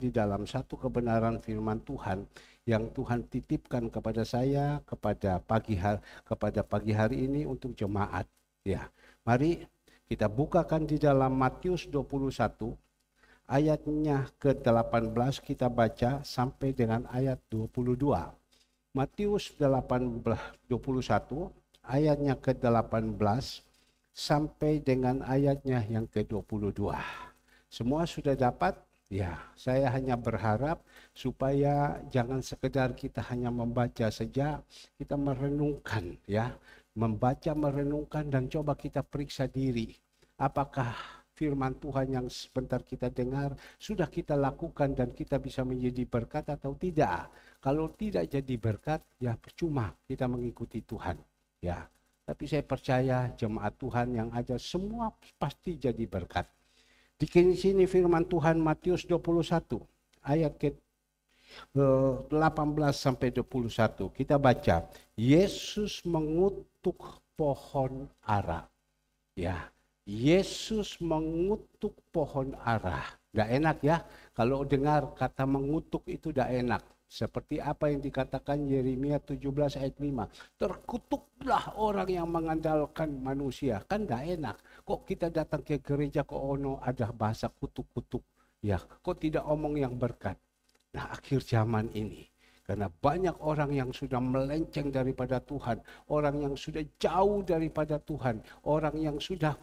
di dalam satu kebenaran firman Tuhan yang Tuhan titipkan kepada saya kepada pagi hari ini untuk jemaat. Ya, mari kita bukakan di dalam Matius 21 ayatnya ke-18, kita baca sampai dengan ayat 22. Matius 21 ayatnya ke-18 sampai dengan ayatnya yang ke-22. Semua sudah dapat? Ya, saya hanya berharap supaya jangan sekedar kita hanya membaca saja, kita merenungkan ya. Membaca, merenungkan dan coba kita periksa diri. Apakah firman Tuhan yang sebentar kita dengar sudah kita lakukan dan kita bisa menjadi berkat atau tidak? Kalau tidak jadi berkat, ya percuma kita mengikuti Tuhan. Ya, tapi saya percaya jemaat Tuhan yang ada semua pasti jadi berkat. Di sini firman Tuhan Matius 21 ayat ke 18 sampai 21. Kita baca, Yesus mengutuk pohon ara. Ya, Yesus mengutuk pohon ara. Gak enak ya, kalau dengar kata mengutuk itu gak enak. Seperti apa yang dikatakan Yeremia 17 ayat 5. Terkutuklah orang yang mengandalkan manusia. Kan gak enak. Kok kita datang ke gereja kok ada bahasa kutuk-kutuk. Ya, kok tidak omong yang berkat. Nah, akhir zaman ini, karena banyak orang yang sudah melenceng daripada Tuhan, orang yang sudah jauh daripada Tuhan, orang yang sudah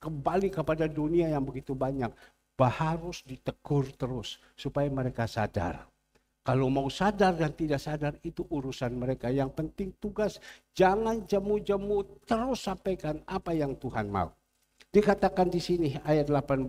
kembali kepada dunia yang begitu banyak, harus ditegur terus supaya mereka sadar. Kalau mau sadar dan tidak sadar itu urusan mereka. Yang penting tugas, jangan jemu-jemu, terus sampaikan apa yang Tuhan mau. Dikatakan di sini ayat 18.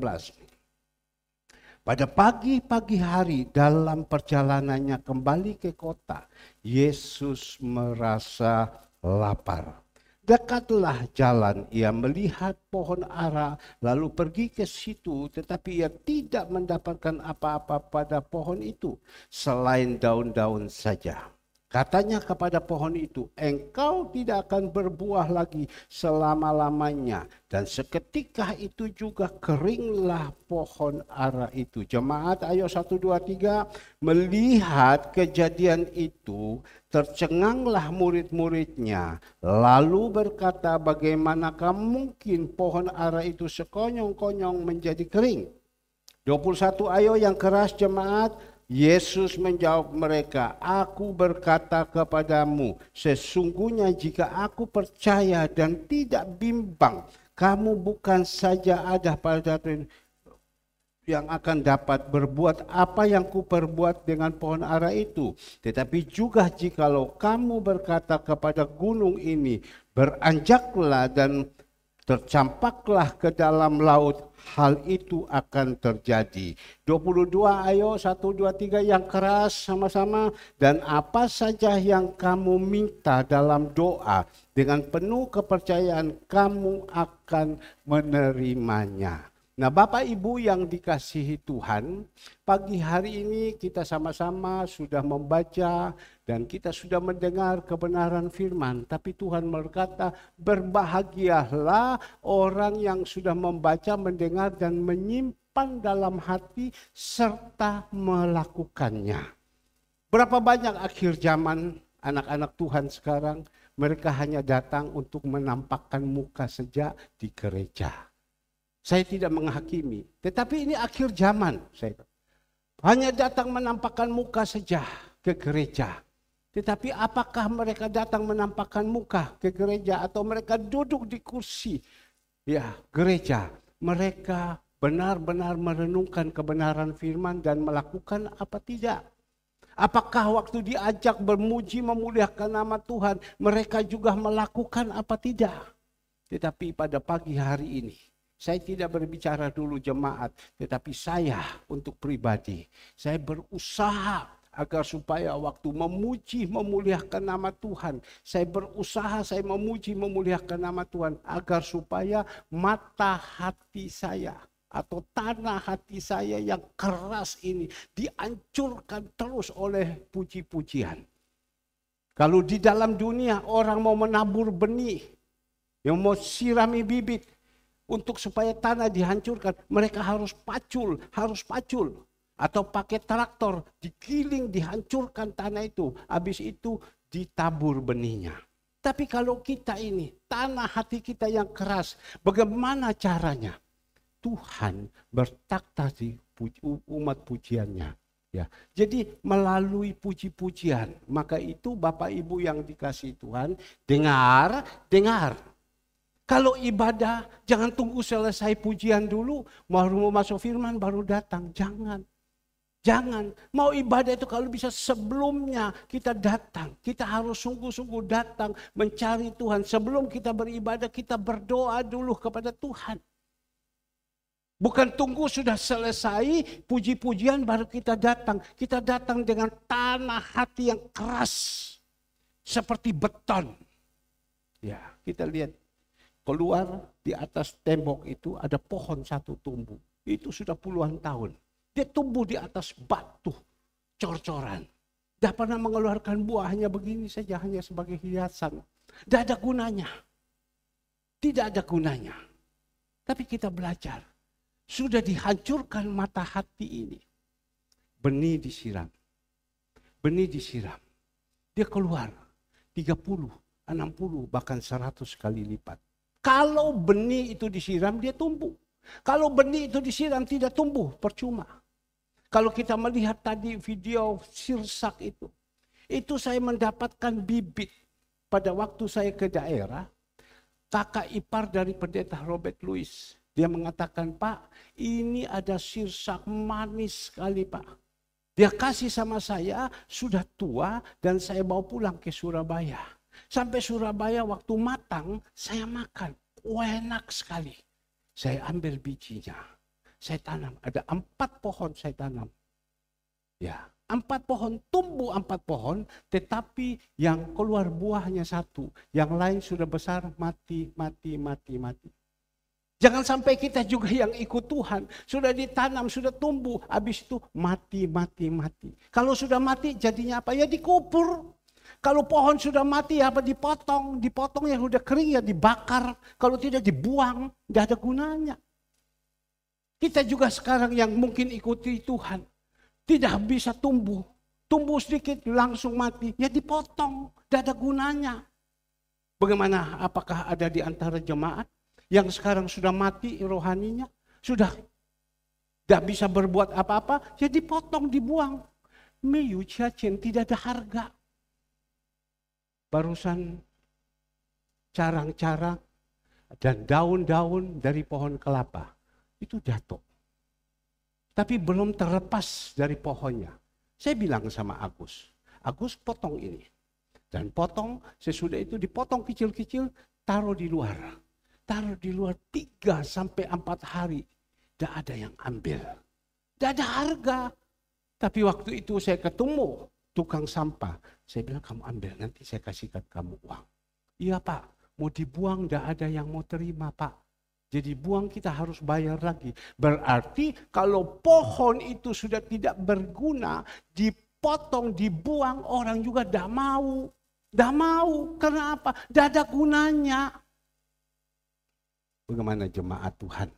Pada pagi-pagi hari dalam perjalanannya kembali ke kota, Yesus merasa lapar. Dekatlah jalan, ia melihat pohon ara, lalu pergi ke situ, tetapi ia tidak mendapatkan apa-apa pada pohon itu, selain daun-daun saja. Katanya kepada pohon itu, engkau tidak akan berbuah lagi selama-lamanya. Dan seketika itu juga keringlah pohon ara itu. Jemaat, ayo 1, 2, 3. Melihat kejadian itu, tercenganglah murid-muridnya. Lalu berkata, bagaimanakah mungkin pohon ara itu sekonyong-konyong menjadi kering? 21, ayo yang keras jemaat. Yesus menjawab mereka, aku berkata kepadamu, sesungguhnya jika aku percaya dan tidak bimbang, kamu bukan saja ada pada yang akan dapat berbuat apa yang kuperbuat dengan pohon ara itu. Tetapi juga jikalau kamu berkata kepada gunung ini, beranjaklah dan tercampaklah ke dalam laut, hal itu akan terjadi. 22, ayo 1, 2, 3 yang keras sama-sama. Dan apa saja yang kamu minta dalam doa, dengan penuh kepercayaan kamu akan menerimanya. Nah, Bapak Ibu yang dikasihi Tuhan, pagi hari ini kita sama-sama sudah membaca dan kita sudah mendengar kebenaran firman. Tapi Tuhan berkata, berbahagialah orang yang sudah membaca, mendengar dan menyimpan dalam hati serta melakukannya. Berapa banyak akhir zaman anak-anak Tuhan sekarang, mereka hanya datang untuk menampakkan muka saja di gereja. Saya tidak menghakimi, tetapi ini akhir zaman. Saya hanya datang menampakkan muka saja ke gereja. Tetapi apakah mereka datang menampakkan muka ke gereja atau mereka duduk di kursi gereja? Mereka benar-benar merenungkan kebenaran firman dan melakukan apa tidak? Apakah waktu diajak bermuji memuliakan nama Tuhan, mereka juga melakukan apa tidak? Tetapi pada pagi hari ini, saya tidak berbicara dulu jemaat, tetapi saya untuk pribadi, saya berusaha agar supaya waktu memuji memuliakan nama Tuhan, saya berusaha saya memuji memuliakan nama Tuhan agar supaya mata hati saya atau tanah hati saya yang keras ini dihancurkan terus oleh puji-pujian. Kalau di dalam dunia orang mau menabur benih, yang mau sirami bibit, untuk supaya tanah dihancurkan, mereka harus pacul. Atau pakai traktor, digiling, dihancurkan tanah itu. Habis itu ditabur benihnya. Tapi kalau kita ini, tanah hati kita yang keras, bagaimana caranya? Tuhan bertakhta di umat pujiannya. Ya, jadi melalui puji-pujian, maka itu Bapak Ibu yang dikasihi Tuhan, dengar. Kalau ibadah, jangan tunggu selesai pujian dulu, baru mau masuk firman, baru datang. Jangan. Mau ibadah itu kalau bisa sebelumnya kita datang. Kita harus sungguh-sungguh datang mencari Tuhan. Sebelum kita beribadah, kita berdoa dulu kepada Tuhan. Bukan tunggu sudah selesai puji-pujian baru kita datang. Kita datang dengan tanah hati yang keras. Seperti beton. Ya, kita lihat. Keluar di atas tembok itu ada pohon satu tumbuh. Itu sudah puluhan tahun. Dia tumbuh di atas batu cor-coran. Tidak pernah mengeluarkan buah, hanya begini saja, hanya sebagai hiasan. Tidak ada gunanya. Tidak ada gunanya. Tapi kita belajar. Sudah dihancurkan mata hati ini. Benih disiram. Dia keluar 30, 60, bahkan 100 kali lipat. Kalau benih itu disiram, dia tumbuh. Kalau benih itu disiram, tidak tumbuh, percuma. Kalau kita melihat tadi video sirsak itu saya mendapatkan bibit. Pada waktu saya ke daerah, kakak ipar dari pendeta Robert Louis. Dia mengatakan, Pak, ini ada sirsak manis sekali, Pak. Dia kasih sama saya, sudah tua, dan saya bawa pulang ke Surabaya. Sampai Surabaya waktu matang, saya makan. Enak sekali. Saya ambil bijinya. Saya tanam. Ada 4 pohon saya tanam. Ya, 4 pohon, tumbuh 4 pohon, tetapi yang keluar buahnya 1. Yang lain sudah besar, mati. Jangan sampai kita juga yang ikut Tuhan. Sudah ditanam, sudah tumbuh, habis itu mati. Kalau sudah mati jadinya apa? Ya dikubur. Kalau pohon sudah mati apa dipotong yang sudah kering ya dibakar, kalau tidak dibuang, tidak ada gunanya. Kita juga sekarang yang mungkin ikuti Tuhan, tidak bisa tumbuh sedikit langsung mati, ya dipotong, tidak ada gunanya. Bagaimana, apakah ada di antara jemaat yang sekarang sudah mati rohaninya, sudah tidak bisa berbuat apa-apa, ya dipotong, dibuang. Tidak ada harga. Barusan carang-carang dan daun-daun dari pohon kelapa itu jatuh. Tapi belum terlepas dari pohonnya. Saya bilang sama Agus potong ini. Dan potong, sesudah itu dipotong kecil-kecil, taruh di luar. 3 sampai 4 hari. Tidak ada yang ambil. Tidak ada harga. Tapi waktu itu saya ketemu tukang sampah. Saya bilang, kamu ambil, nanti saya kasihkan kamu uang. Iya Pak, mau dibuang tidak ada yang mau terima Pak. Jadi buang kita harus bayar lagi. Berarti kalau pohon itu sudah tidak berguna, dipotong, dibuang, orang juga tidak mau. Tidak mau, karena apa? Tidak ada gunanya. Bagaimana jemaat Tuhan?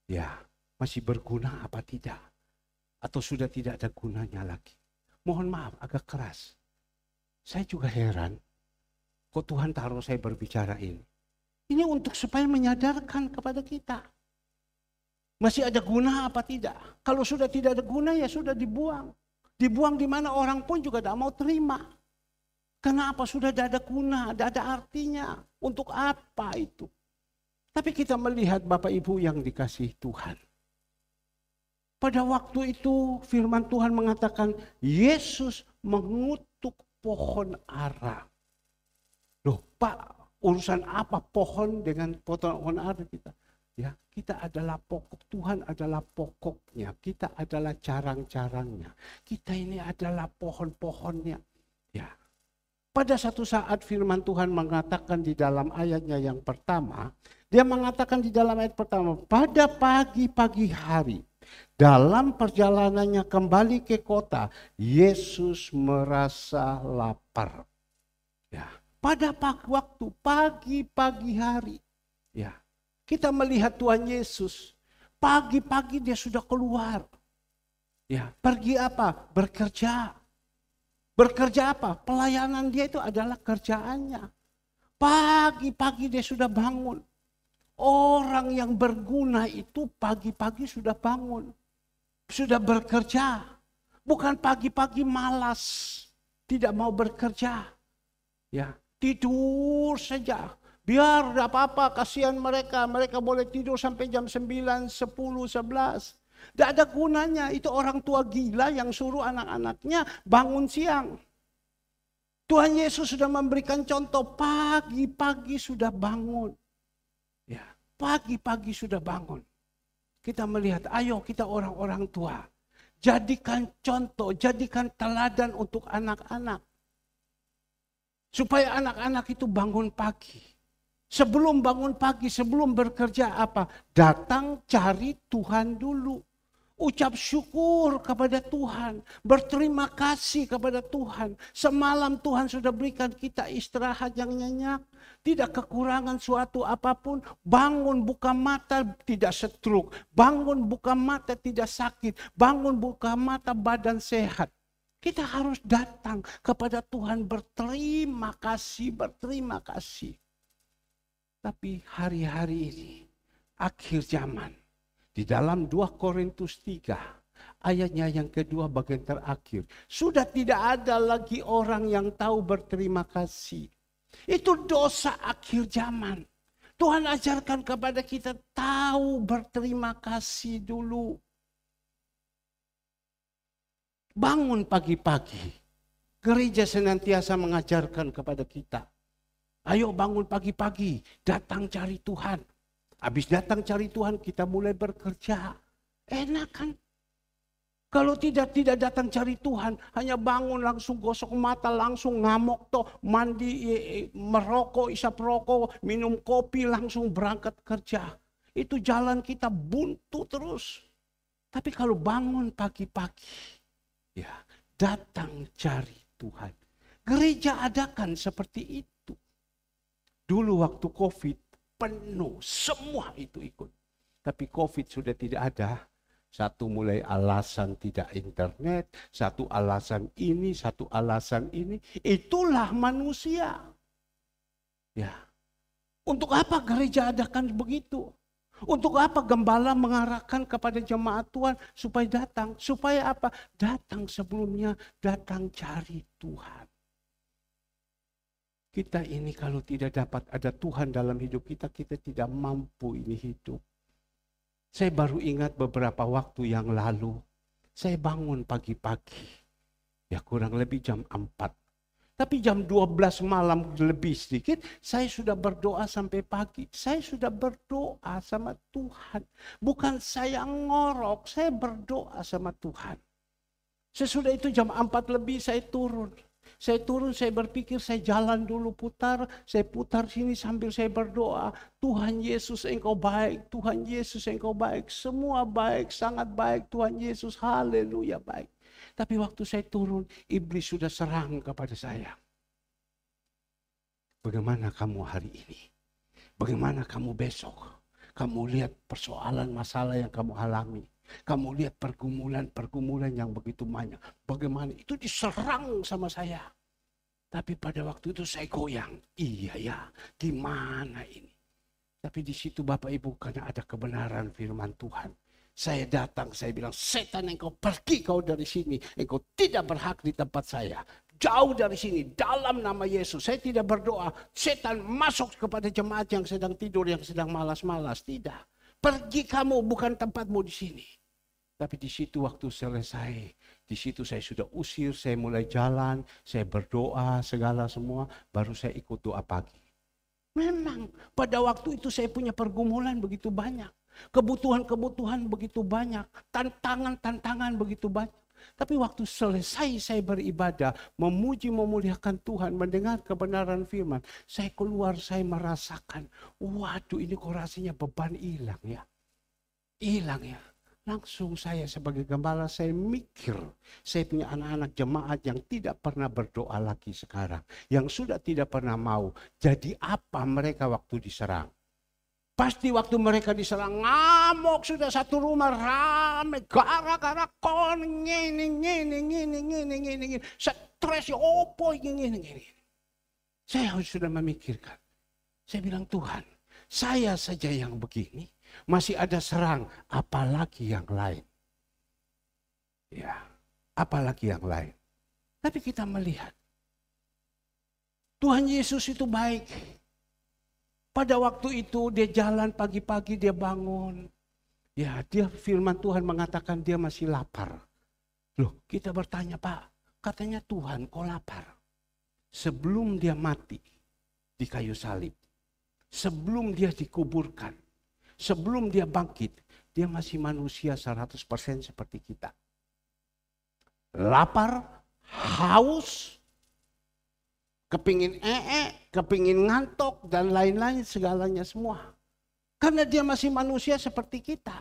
Ya, masih berguna apa tidak? Atau sudah tidak ada gunanya lagi? Mohon maaf, agak keras. Saya juga heran, kok Tuhan taruh saya berbicara ini. Ini untuk supaya menyadarkan kepada kita. Masih ada guna apa tidak? Kalau sudah tidak ada guna ya sudah dibuang. Dibuang di mana orang pun juga tidak mau terima. Kenapa? Sudah tidak ada guna, tidak ada artinya. Untuk apa itu? Tapi kita melihat Bapak Ibu yang dikasihi Tuhan. Pada waktu itu firman Tuhan mengatakan Yesus mengutuk pohon ara. Loh Pak, urusan apa pohon dengan pohon ara kita? Ya, kita adalah pokok, Tuhan adalah pokoknya, kita adalah carang-carangnya. Kita ini adalah pohon-pohonnya. Ya. Pada satu saat firman Tuhan mengatakan di dalam ayatnya yang pertama, dia mengatakan di dalam ayat pertama, pada pagi-pagi hari, dalam perjalanannya kembali ke kota, Yesus merasa lapar. Ya, pada waktu pagi-pagi hari, ya, kita melihat Tuhan Yesus pagi-pagi dia sudah keluar. Ya, pergi apa? Bekerja. Bekerja apa? Pelayanan dia itu adalah kerjaannya. Pagi-pagi dia sudah bangun. Orang yang berguna itu pagi-pagi sudah bangun. Sudah bekerja. Bukan pagi-pagi malas. Tidak mau bekerja. Ya, tidur saja. Biar tidak apa-apa, kasihan mereka. Mereka boleh tidur sampai jam 9, 10, 11. Tidak ada gunanya. Itu orang tua gila yang suruh anak-anaknya bangun siang. Tuhan Yesus sudah memberikan contoh, pagi-pagi sudah bangun. Ya, pagi-pagi sudah bangun. Kita melihat, ayo kita orang-orang tua. Jadikan contoh, jadikan teladan untuk anak-anak. Supaya anak-anak itu bangun pagi. Sebelum bangun pagi, sebelum bekerja apa? Datang cari Tuhan dulu. Ucap syukur kepada Tuhan. Berterima kasih kepada Tuhan. Semalam Tuhan sudah berikan kita istirahat yang nyenyak. Tidak kekurangan suatu apapun. Bangun buka mata tidak stroke. Bangun buka mata tidak sakit. Bangun buka mata badan sehat. Kita harus datang kepada Tuhan berterima kasih, berterima kasih. Tapi hari-hari ini, akhir zaman, di dalam 2 Korintus 3, ayatnya yang kedua bagian terakhir, sudah tidak ada lagi orang yang tahu berterima kasih. Itu dosa akhir zaman. Tuhan ajarkan kepada kita tahu berterima kasih dulu. Bangun pagi-pagi. Gereja senantiasa mengajarkan kepada kita. Ayo bangun pagi-pagi, datang cari Tuhan. Habis datang cari Tuhan, kita mulai bekerja. Enak kan? Kalau tidak datang cari Tuhan, hanya bangun langsung gosok mata, langsung ngamuk toh, mandi, merokok, isap rokok, minum kopi, langsung berangkat kerja. Itu jalan kita buntu terus. Tapi kalau bangun pagi-pagi, ya, datang cari Tuhan. Gereja adakan seperti itu. Dulu waktu COVID penuh, semua itu ikut. Tapi COVID sudah tidak ada. Satu mulai alasan tidak internet, satu alasan ini, satu alasan ini. Itulah manusia. Ya. Untuk apa gereja adakan begitu? Untuk apa gembala mengarahkan kepada jemaat Tuhan supaya datang? Supaya apa? Datang sebelumnya, datang cari Tuhan. Kita ini kalau tidak dapat ada Tuhan dalam hidup kita, kita tidak mampu ini hidup. Saya baru ingat beberapa waktu yang lalu, saya bangun pagi-pagi. Ya kurang lebih jam 4. Tapi jam 12 malam lebih sedikit, saya sudah berdoa sampai pagi. Saya sudah berdoa sama Tuhan. Bukan saya ngorok, saya berdoa sama Tuhan. Sesudah itu jam 4 lebih saya turun. Saya berpikir, saya jalan dulu putar, saya putar sini sambil saya berdoa. Tuhan Yesus engkau baik, Tuhan Yesus engkau baik, semua baik, sangat baik Tuhan Yesus, haleluya baik. Tapi waktu saya turun, iblis sudah serang kepada saya. Bagaimana kamu hari ini? Bagaimana kamu besok? Kamu lihat persoalan masalah yang kamu alami. Kamu lihat pergumulan yang begitu banyak. Bagaimana itu diserang sama saya. Tapi pada waktu itu saya goyang. Iya ya, gimana ini? Tapi di situ Bapak Ibu karena ada kebenaran firman Tuhan. Saya datang, saya bilang, setan engkau pergi kau dari sini. Engkau tidak berhak di tempat saya. Jauh dari sini, dalam nama Yesus. Saya tidak berdoa, setan masuk kepada jemaat yang sedang tidur, yang sedang malas-malas. Tidak. Pergi kamu, bukan tempatmu di sini. Tapi di situ waktu selesai, di situ saya sudah usir, saya mulai jalan, saya berdoa, segala semua, baru saya ikut doa pagi. Memang pada waktu itu saya punya pergumulan begitu banyak. Kebutuhan-kebutuhan begitu banyak. Tantangan-tantangan begitu banyak. Tapi waktu selesai saya beribadah, memuji, memuliakan Tuhan, mendengar kebenaran firman, saya keluar, saya merasakan, waduh ini kok rasanya beban hilang ya. Hilang ya. Langsung saya sebagai gembala, saya mikir, saya punya anak-anak jemaat yang tidak pernah berdoa lagi sekarang. Yang sudah tidak pernah mau. Jadi apa mereka waktu diserang? Pasti waktu mereka diserang ngamuk, sudah satu rumah ramai gara-gara kon ngini. Stres opo ngini. Saya sudah memikirkan. Saya bilang, Tuhan, saya saja yang begini, masih ada serang, apalagi yang lain. Ya, apalagi yang lain. Tapi kita melihat Tuhan Yesus itu baik. Pada waktu itu dia jalan pagi-pagi, dia bangun. Ya, dia firman Tuhan mengatakan dia masih lapar. Loh, kita bertanya, Pak, katanya Tuhan kok lapar? Sebelum dia mati di kayu salib, sebelum dia dikuburkan, sebelum dia bangkit, dia masih manusia 100% seperti kita. Lapar, haus, kepingin kepingin ngantuk, dan lain-lain segalanya semua. Karena dia masih manusia seperti kita.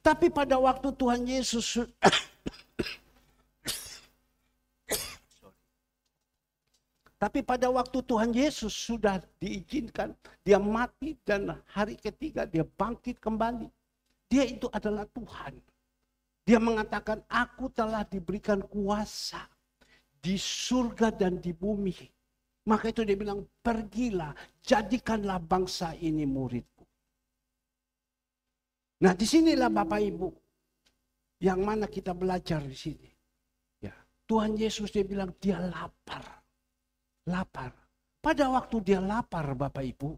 Tapi pada waktu Tuhan Yesus sudah diizinkan, dia mati dan hari ketiga dia bangkit kembali. Dia itu adalah Tuhan. Dia mengatakan, aku telah diberikan kuasa di surga dan di bumi. Maka itu dia bilang, pergilah, jadikanlah bangsa ini muridku. Nah, disinilah Bapak Ibu, yang mana kita belajar di sini. Ya, Tuhan Yesus dia bilang dia lapar. Lapar. Pada waktu dia lapar Bapak Ibu,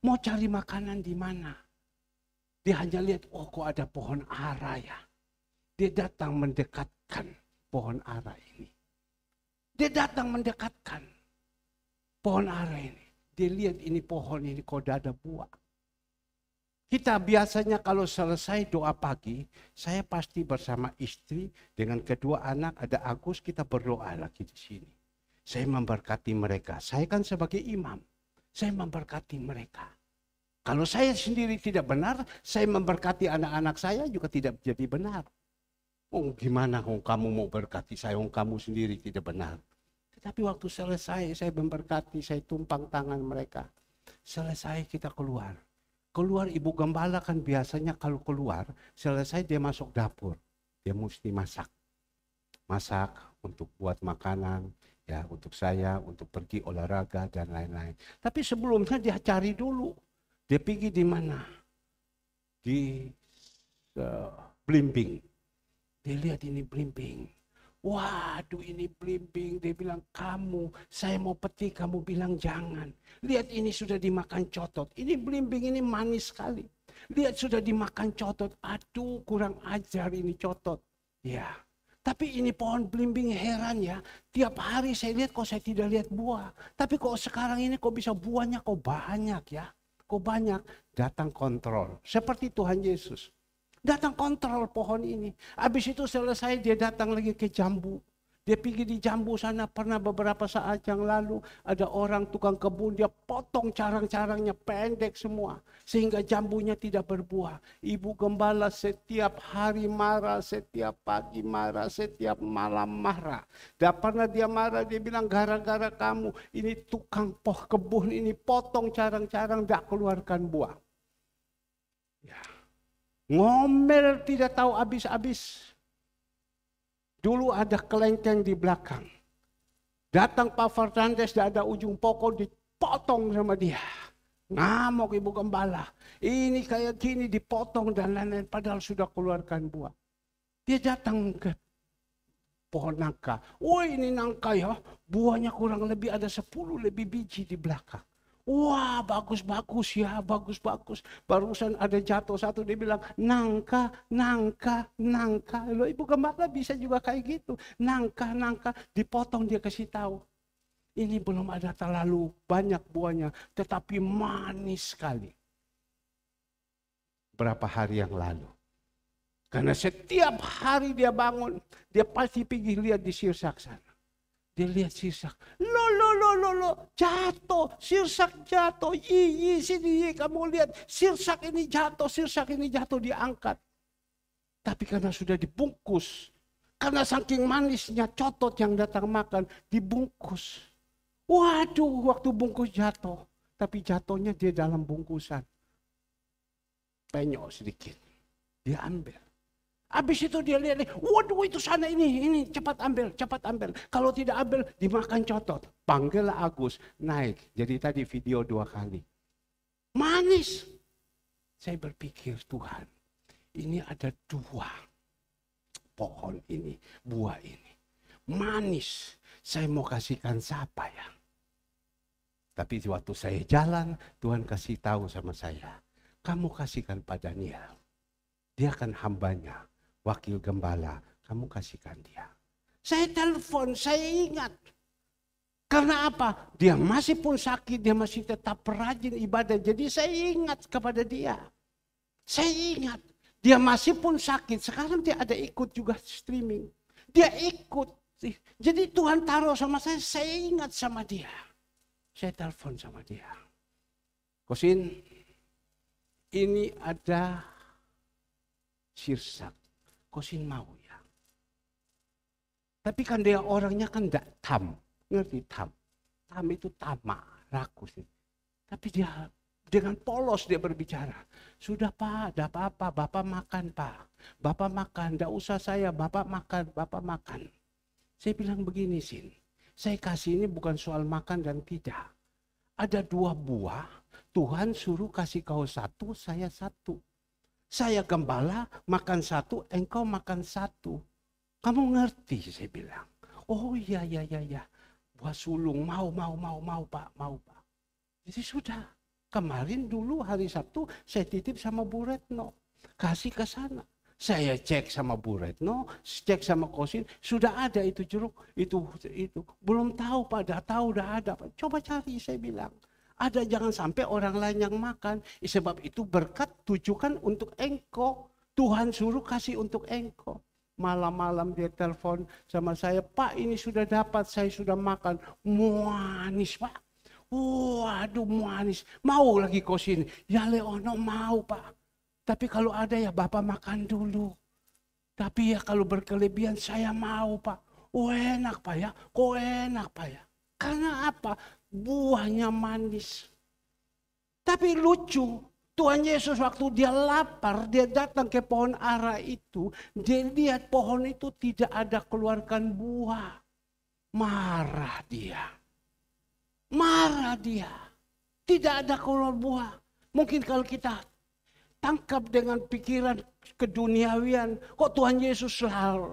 mau cari makanan di mana? Dia hanya lihat, oh kok ada pohon ara ya. Dia datang mendekatkan pohon ara ini. Dia datang mendekatkan pohon ara ini. Dia lihat ini pohon ini kok ada buah. Kita biasanya kalau selesai doa pagi, saya pasti bersama istri dengan kedua anak, ada Agus, kita berdoa lagi di sini. Saya memberkati mereka. Saya kan sebagai imam, saya memberkati mereka. Kalau saya sendiri tidak benar, saya memberkati anak-anak saya juga tidak jadi benar. Oh gimana kamu mau berkati saya, kamu sendiri tidak benar. Tetapi waktu selesai saya memberkati, saya tumpang tangan mereka. Selesai kita keluar. Keluar ibu gembala kan biasanya kalau keluar, selesai dia masuk dapur. Dia mesti masak. Masak untuk buat makanan, ya untuk saya, untuk pergi olahraga dan lain-lain. Tapi sebelumnya dia cari dulu. Dia pergi di mana? Di Blimbing. Dia lihat ini belimbing. Waduh ini belimbing. Dia bilang, kamu, saya mau petik, kamu bilang jangan. Lihat ini sudah dimakan cotot. Ini belimbing ini manis sekali. Lihat sudah dimakan cotot. Aduh kurang ajar ini cotot. Ya. Tapi ini pohon belimbing heran ya. Tiap hari saya lihat kok saya tidak lihat buah. Tapi kok sekarang ini kok bisa buahnya kok banyak ya. Kok banyak. Datang kontrol. Seperti Tuhan Yesus. Datang kontrol pohon ini. Habis itu selesai dia datang lagi ke jambu. Dia pergi di jambu sana, pernah beberapa saat yang lalu ada orang tukang kebun, dia potong carang-carangnya pendek semua. Sehingga jambunya tidak berbuah. Ibu gembala setiap hari marah, setiap pagi marah, setiap malam marah. Dan pernah dia marah, dia bilang gara-gara kamu, ini tukang kebun ini potong carang-carang, tidak keluarkan buah. Ya. Ngomel tidak tahu habis-habis. Dulu ada kelengkeng di belakang. Datang Pak Fernandes, ada ujung pokok dipotong sama dia. Ngamuk ibu gembala. Ini kayak gini dipotong dan lain-lain padahal sudah keluarkan buah. Dia datang ke pohon nangka. Oh ini nangka ya, buahnya kurang lebih ada 10 lebih biji di belakang. Wah bagus-bagus ya, bagus-bagus. Barusan ada jatuh satu, dia bilang nangka. Loh ibu gembala bisa juga kayak gitu. Nangka, dipotong dia kasih tahu. Ini belum ada terlalu banyak buahnya, tetapi manis sekali. Berapa hari yang lalu. Karena setiap hari dia bangun, dia pasti pergi lihat di sirsak sana. Dia lihat sirsak, lo, jatuh, sirsak jatuh, sini kamu lihat, sirsak ini jatuh, diangkat. Tapi karena sudah dibungkus, karena saking manisnya cotot yang datang makan, dibungkus. Waduh, waktu bungkus jatuh, tapi jatuhnya dia dalam bungkusan. penyok sedikit. Dia ambil. Habis itu dia lihat, waduh itu sana ini cepat ambil. Kalau tidak ambil dimakan cotot. Panggillah Agus, naik. Jadi tadi video 2 kali. Manis. Saya berpikir Tuhan, ini ada 2 pohon ini, buah ini. Manis. Saya mau kasihkan siapa ya? Tapi waktu saya jalan, Tuhan kasih tahu sama saya, kamu kasihkan pada Daniel. Dia kan hambanya, wakil gembala, kamu kasihkan dia. Saya telepon, saya ingat. Karena apa? Dia masih pun sakit, dia masih tetap rajin ibadah. Jadi saya ingat kepada dia. Saya ingat, dia masih pun sakit. Sekarang dia ada ikut juga streaming. Dia ikut. Jadi Tuhan taruh sama saya ingat sama dia. Saya telepon sama dia. Kosin, ini ada sirsak. Kosin mau ya. Tapi kan dia orangnya kan tidak tam. Ngerti tam? Tam itu tamak, rakus. Tapi dia dengan polos dia berbicara. Sudah Pak, tidak apa-apa. Bapak makan Pak. Bapak makan, tidak usah saya. Bapak makan. Saya bilang begini Sin. Saya kasih ini bukan soal makan dan tidak. Ada 2 buah, Tuhan suruh kasih kau 1, saya 1. Saya gembala, makan 1, engkau makan 1. Kamu ngerti, saya bilang. Oh iya. Buah sulung, mau Pak. Jadi sudah, kemarin dulu hari Sabtu, saya titip sama Bu Retno. Kasih ke sana. Saya cek sama Bu Retno, cek sama Kosin, sudah ada itu jeruk, itu. Belum tahu Pak, udah ada Pak. Coba cari, saya bilang. Ada, jangan sampai orang lain yang makan. Sebab itu berkat tujukan untuk engkau. Tuhan suruh kasih untuk engkau. Malam-malam dia telepon sama saya, Pak ini sudah dapat, saya sudah makan. Manis Pak. Waduh manis. Mau lagi Kosin? Ya Leono mau Pak. Tapi kalau ada ya Bapak makan dulu. Tapi ya kalau berkelebihan saya mau Pak. Oh enak Pak ya. Kok enak Pak ya. Karena apa? Buahnya manis. Tapi lucu. Tuhan Yesus waktu dia lapar. Dia datang ke pohon ara itu. Dia lihat pohon itu tidak ada keluarkan buah. Marah dia. Tidak ada keluar buah. Mungkin kalau kita tangkap dengan pikiran keduniawian. Kok Tuhan Yesus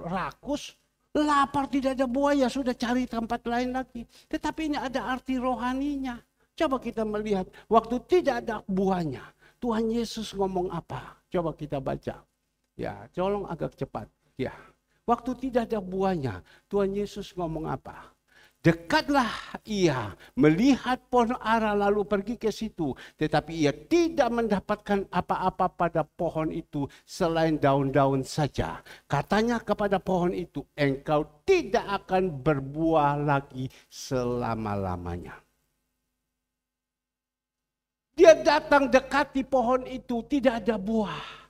rakus, lapar tidak ada buah, ya sudah cari tempat lain lagi. Tetapi ini ada arti rohaninya. Coba kita melihat, waktu tidak ada buahnya, Tuhan Yesus ngomong apa? Coba kita baca. Ya, tolong agak cepat. Ya, waktu tidak ada buahnya, Tuhan Yesus ngomong apa? Dekatlah ia melihat pohon ara lalu pergi ke situ. Tetapi ia tidak mendapatkan apa-apa pada pohon itu selain daun-daun saja. Katanya kepada pohon itu, engkau tidak akan berbuah lagi selama-lamanya. Dia datang dekati pohon itu, tidak ada buah.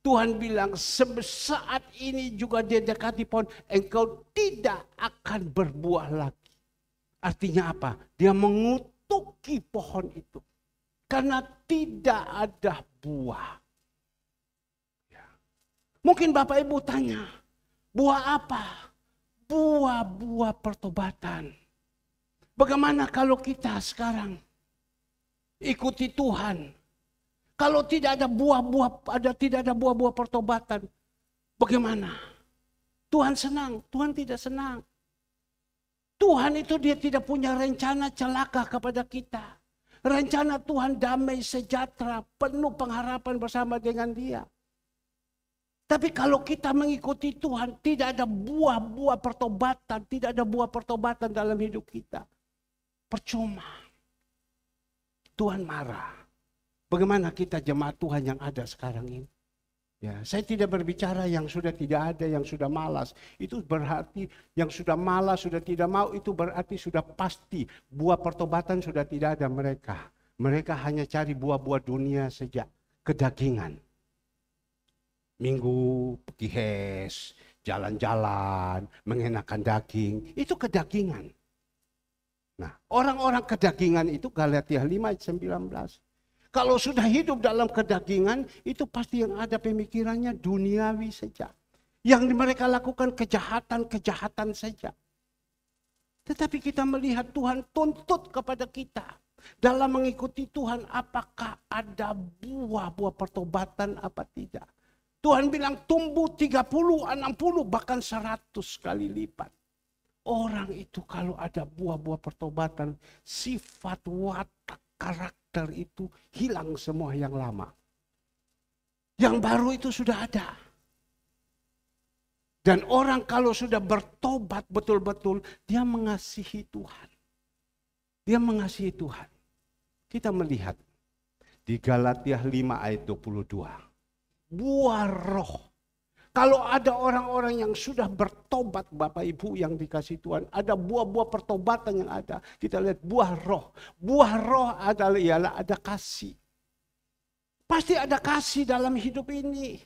Tuhan bilang saat ini juga dia dekati pohon, engkau tidak akan berbuah lagi. Artinya apa? Dia mengutuki pohon itu. Karena tidak ada buah. Ya. Mungkin Bapak Ibu tanya, buah apa? Buah-buah pertobatan. Bagaimana kalau kita sekarang ikuti Tuhan? Kalau tidak ada buah-buah pertobatan, bagaimana? Tuhan senang, Tuhan tidak senang. Tuhan itu dia tidak punya rencana celaka kepada kita. Rencana Tuhan damai, sejahtera, penuh pengharapan bersama dengan Dia. Tapi kalau kita mengikuti Tuhan, tidak ada buah-buah pertobatan, tidak ada buah pertobatan dalam hidup kita. Percuma. Tuhan marah. Bagaimana kita jemaat Tuhan yang ada sekarang ini? Ya, saya tidak berbicara yang sudah tidak ada, yang sudah malas. Itu berarti yang sudah malas, sudah tidak mau, itu berarti sudah pasti buah pertobatan sudah tidak ada mereka. Mereka hanya cari buah-buah dunia saja, kedagingan. Minggu pergi hes, jalan-jalan, mengenakan daging, itu kedagingan. Nah, orang-orang kedagingan itu Galatia 5 ayat 19. Kalau sudah hidup dalam kedagingan, itu pasti yang ada pemikirannya duniawi saja. Yang mereka lakukan kejahatan-kejahatan saja. Tetapi kita melihat Tuhan tuntut kepada kita. Dalam mengikuti Tuhan, apakah ada buah-buah pertobatan apa tidak. Tuhan bilang tumbuh 30, 60, bahkan 100 kali lipat. Orang itu kalau ada buah-buah pertobatan, sifat, watak, karakter itu hilang semua yang lama. Yang baru itu sudah ada. Dan orang kalau sudah bertobat betul-betul, dia mengasihi Tuhan. Dia mengasihi Tuhan. Kita melihat di Galatia 5 ayat 22. Buah roh. Kalau ada orang-orang yang sudah bertobat, Bapak Ibu yang dikasih Tuhan, ada buah-buah pertobatan yang ada. Kita lihat buah roh. Buah roh adalah ialah ada kasih. Pasti ada kasih dalam hidup ini.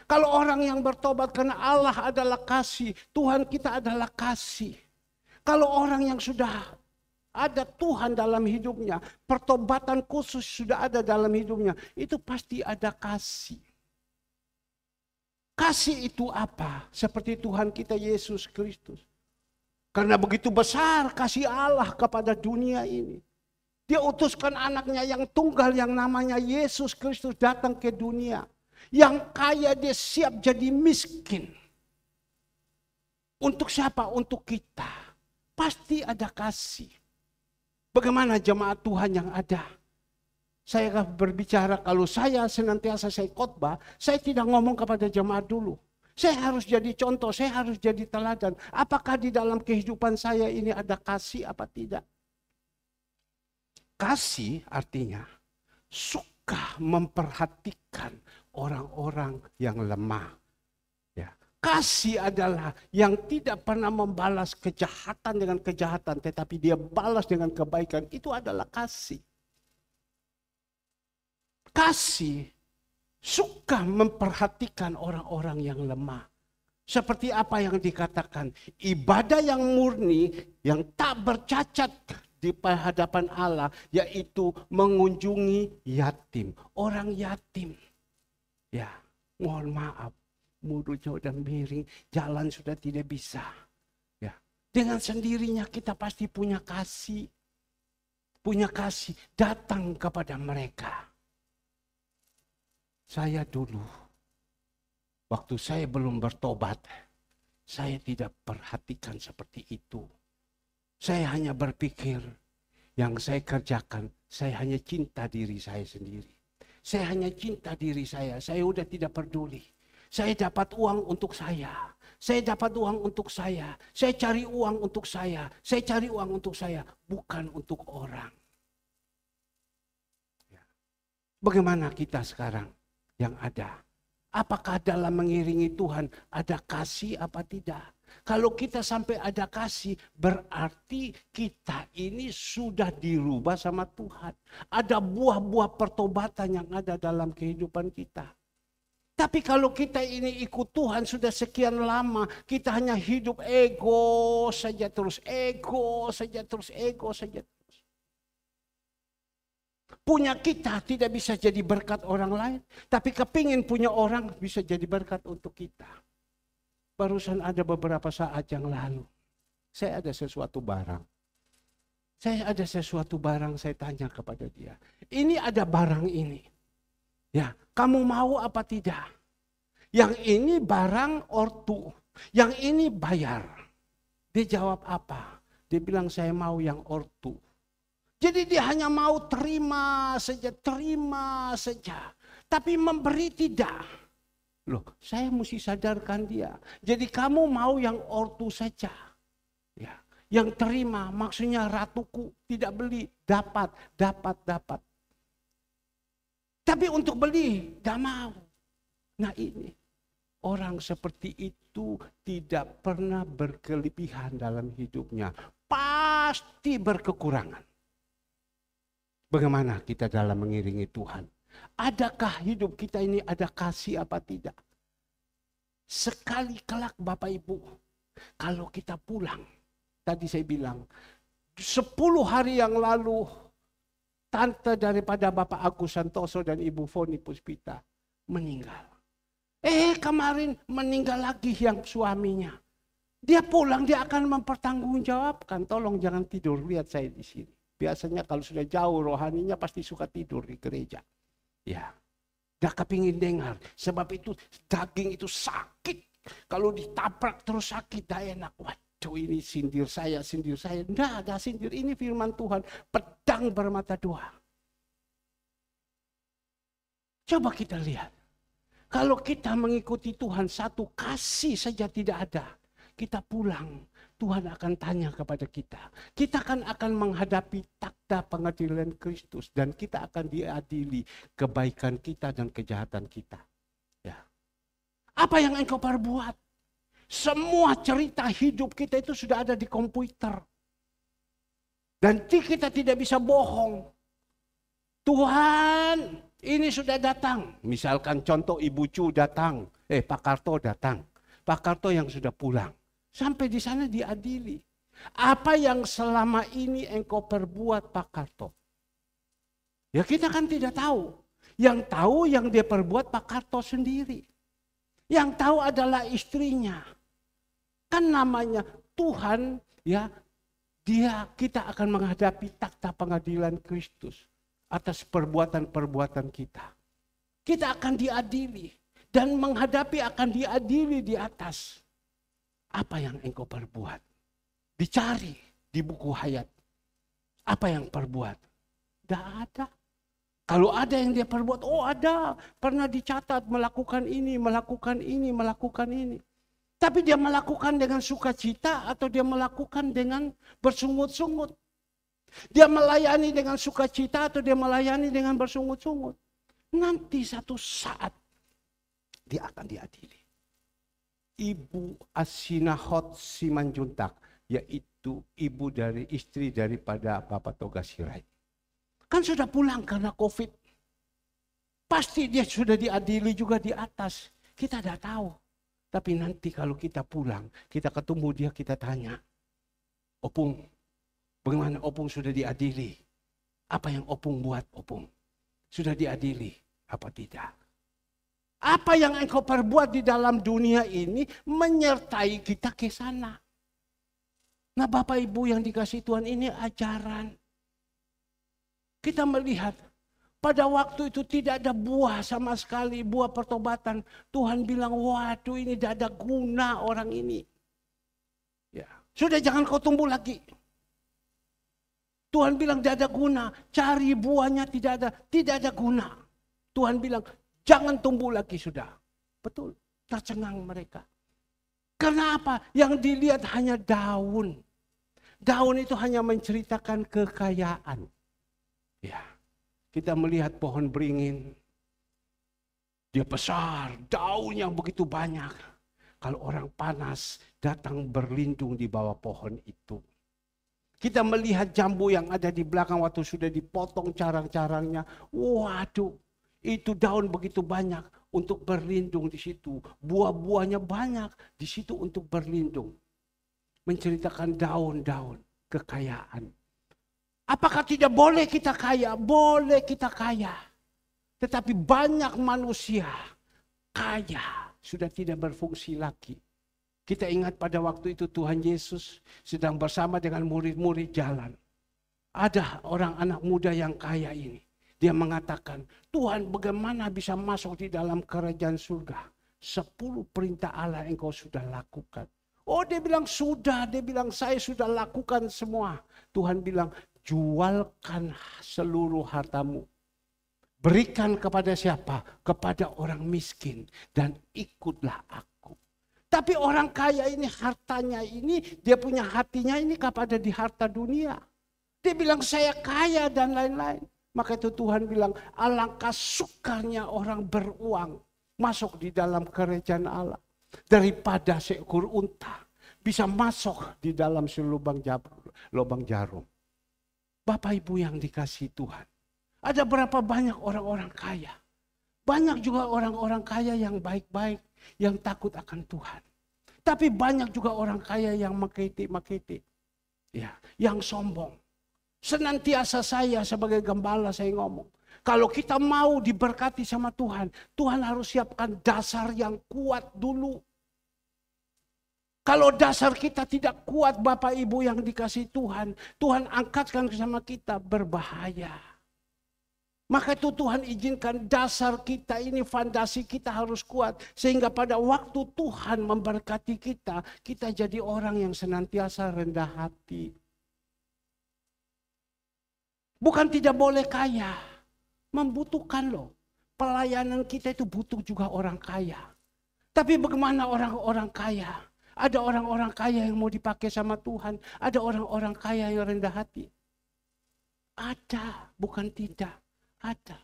Kalau orang yang bertobat karena Allah adalah kasih, Tuhan kita adalah kasih. Kalau orang yang sudah ada Tuhan dalam hidupnya, pertobatan khusus sudah ada dalam hidupnya, itu pasti ada kasih. Kasih itu apa? Seperti Tuhan kita Yesus Kristus. Karena begitu besar kasih Allah kepada dunia ini. Dia utuskan anaknya yang tunggal yang namanya Yesus Kristus datang ke dunia. Yang kaya dia siap jadi miskin. Untuk siapa? Untuk kita. Pasti ada kasih. Bagaimana jemaat Tuhan yang ada? Saya berbicara kalau saya senantiasa saya khotbah, saya tidak ngomong kepada jemaat dulu. Saya harus jadi contoh, saya harus jadi teladan. Apakah di dalam kehidupan saya ini ada kasih apa tidak? Kasih artinya suka memperhatikan orang-orang yang lemah. Ya. Kasih adalah yang tidak pernah membalas kejahatan dengan kejahatan, tetapi dia balas dengan kebaikan. Itu adalah kasih. Kasih suka memperhatikan orang-orang yang lemah. Seperti apa yang dikatakan, ibadah yang murni, yang tak bercacat di hadapan Allah, yaitu mengunjungi yatim, orang yatim. Ya, mohon maaf, mulutnya udah miring, jalan sudah tidak bisa. Ya, dengan sendirinya kita pasti punya kasih datang kepada mereka. Saya dulu, waktu saya belum bertobat, saya tidak perhatikan seperti itu. Saya hanya berpikir, yang saya kerjakan, saya hanya cinta diri saya sendiri. Saya hanya cinta diri saya udah tidak peduli. Saya dapat uang untuk saya dapat uang untuk saya cari uang untuk saya cari uang untuk saya, bukan untuk orang. Bagaimana kita sekarang? Yang ada. Apakah dalam mengiringi Tuhan ada kasih apa tidak? Kalau kita sampai ada kasih, berarti kita ini sudah dirubah sama Tuhan. Ada buah-buah pertobatan yang ada dalam kehidupan kita. Tapi kalau kita ini ikut Tuhan sudah sekian lama, kita hanya hidup ego saja terus. Punya kita tidak bisa jadi berkat orang lain. Tapi kepingin punya orang bisa jadi berkat untuk kita. Barusan ada beberapa saat yang lalu. Saya ada sesuatu barang. Saya tanya kepada dia. Ini ada barang ini. Ya, kamu mau apa tidak? Yang ini barang ortu. Yang ini bayar. Dia jawab apa? Dia bilang saya mau yang ortu. Jadi dia hanya mau terima saja. Tapi memberi tidak. Loh, saya mesti sadarkan dia. Jadi kamu mau yang ortu saja. Ya, yang terima maksudnya ratuku, tidak beli, dapat. Tapi untuk beli, tidak mau. Nah ini, orang seperti itu tidak pernah berkelebihan dalam hidupnya. Pasti berkekurangan. Bagaimana kita dalam mengiringi Tuhan? Adakah hidup kita ini ada kasih apa tidak? Sekali kelak Bapak Ibu, kalau kita pulang, tadi saya bilang, 10 hari yang lalu, tante daripada Bapak Agus Santoso dan Ibu Foni Puspita meninggal. Kemarin meninggal lagi yang suaminya. Dia pulang, dia akan mempertanggungjawabkan. Tolong jangan tidur, lihat saya di sini. Biasanya kalau sudah jauh rohaninya pasti suka tidur di gereja. Ya, gak kepingin dengar. Sebab itu daging itu sakit. Kalau ditabrak terus sakit, gak enak. Waduh, ini sindir saya. Enggak ada sindir, ini firman Tuhan. Pedang bermata dua. Coba kita lihat. Kalau kita mengikuti Tuhan, satu kasih saja tidak ada. Kita pulang, Tuhan akan tanya kepada kita. Kita akan menghadapi takhta pengadilan Kristus. Dan kita akan diadili kebaikan kita dan kejahatan kita. Ya. Apa yang engkau perbuat? Semua cerita hidup kita itu sudah ada di komputer. Dan kita tidak bisa bohong. Tuhan, ini sudah datang. Misalkan contoh Ibu Cu datang. Pak Karto datang. Pak Karto yang sudah pulang. Sampai di sana diadili. Apa yang selama ini engkau perbuat Pak Karto? Ya kita kan tidak tahu. Yang tahu yang dia perbuat Pak Karto sendiri. Yang tahu adalah istrinya. Kan namanya Tuhan, ya, kita akan menghadapi takhta pengadilan Kristus atas perbuatan-perbuatan kita. Kita akan diadili dan menghadapi akan diadili di atas. Apa yang engkau perbuat? Dicari di buku hayat. Apa yang perbuat? Tidak ada. Kalau ada yang dia perbuat, ada. Pernah dicatat melakukan ini, melakukan ini, melakukan ini. Tapi dia melakukan dengan sukacita atau dia melakukan dengan bersungut-sungut. Dia melayani dengan sukacita atau dia melayani dengan bersungut-sungut. Nanti satu saat dia akan diadili. Ibu Asinahot Simanjuntak, yaitu ibu dari istri daripada Bapak Toga Sirait. Kan sudah pulang karena COVID. Pasti dia sudah diadili juga di atas. Kita tidak tahu. Tapi nanti kalau kita pulang, kita ketemu dia, kita tanya. Opung, bagaimana Opung sudah diadili? Apa yang Opung buat, Opung? Sudah diadili? Apa tidak? Apa yang engkau perbuat di dalam dunia ini menyertai kita ke sana. Nah Bapak Ibu yang dikasih Tuhan, ini ajaran. Kita melihat pada waktu itu tidak ada buah sama sekali, buah pertobatan. Tuhan bilang, waduh ini tidak ada guna orang ini. Ya. Sudah jangan kau tumbuh lagi. Tuhan bilang tidak ada guna, cari buahnya tidak ada guna. Tuhan bilang, jangan tumbuh lagi sudah. Betul, tercengang mereka. Karena apa? Yang dilihat hanya daun. Daun itu hanya menceritakan kekayaan. Ya, kita melihat pohon beringin. Dia besar, daun yang begitu banyak. Kalau orang panas datang berlindung di bawah pohon itu. Kita melihat jambu yang ada di belakang waktu sudah dipotong carang-carangnya. Waduh. Itu daun begitu banyak untuk berlindung di situ. Buah-buahnya banyak di situ untuk berlindung. Menceritakan daun-daun kekayaan. Apakah tidak boleh kita kaya? Boleh kita kaya. Tetapi banyak manusia kaya sudah tidak berfungsi lagi. Kita ingat pada waktu itu Tuhan Yesus sedang bersama dengan murid-murid jalan. Ada orang anak muda yang kaya ini. Dia mengatakan, Tuhan bagaimana bisa masuk di dalam kerajaan surga? 10 perintah Allah engkau sudah lakukan. Oh dia bilang sudah, dia bilang saya sudah lakukan semua. Tuhan bilang jualkan seluruh hartamu. Berikan kepada siapa? Kepada orang miskin dan ikutlah aku. Tapi orang kaya ini hartanya ini, dia punya hatinya ini kepada di harta dunia. Dia bilang saya kaya dan lain-lain. Maka itu Tuhan bilang, alangkah sukanya orang beruang masuk di dalam kerajaan Allah. Daripada seekor unta bisa masuk di dalam selubang jarum. Bapak Ibu yang dikasihi Tuhan. Ada berapa banyak orang-orang kaya. Banyak juga orang-orang kaya yang baik-baik, yang takut akan Tuhan. Tapi banyak juga orang kaya yang makiti-makiti. Ya, yang sombong. Senantiasa saya sebagai gembala saya ngomong. Kalau kita mau diberkati sama Tuhan, Tuhan harus siapkan dasar yang kuat dulu. Kalau dasar kita tidak kuat, Bapak Ibu yang dikasih Tuhan, Tuhan angkatkan sama kita, berbahaya. Maka itu Tuhan izinkan dasar kita ini, fondasi kita harus kuat. Sehingga pada waktu Tuhan memberkati kita, kita jadi orang yang senantiasa rendah hati. Bukan tidak boleh kaya, membutuhkan loh. Pelayanan kita itu butuh juga orang kaya. Tapi bagaimana orang-orang kaya? Ada orang-orang kaya yang mau dipakai sama Tuhan. Ada orang-orang kaya yang rendah hati. Ada, bukan tidak. Ada.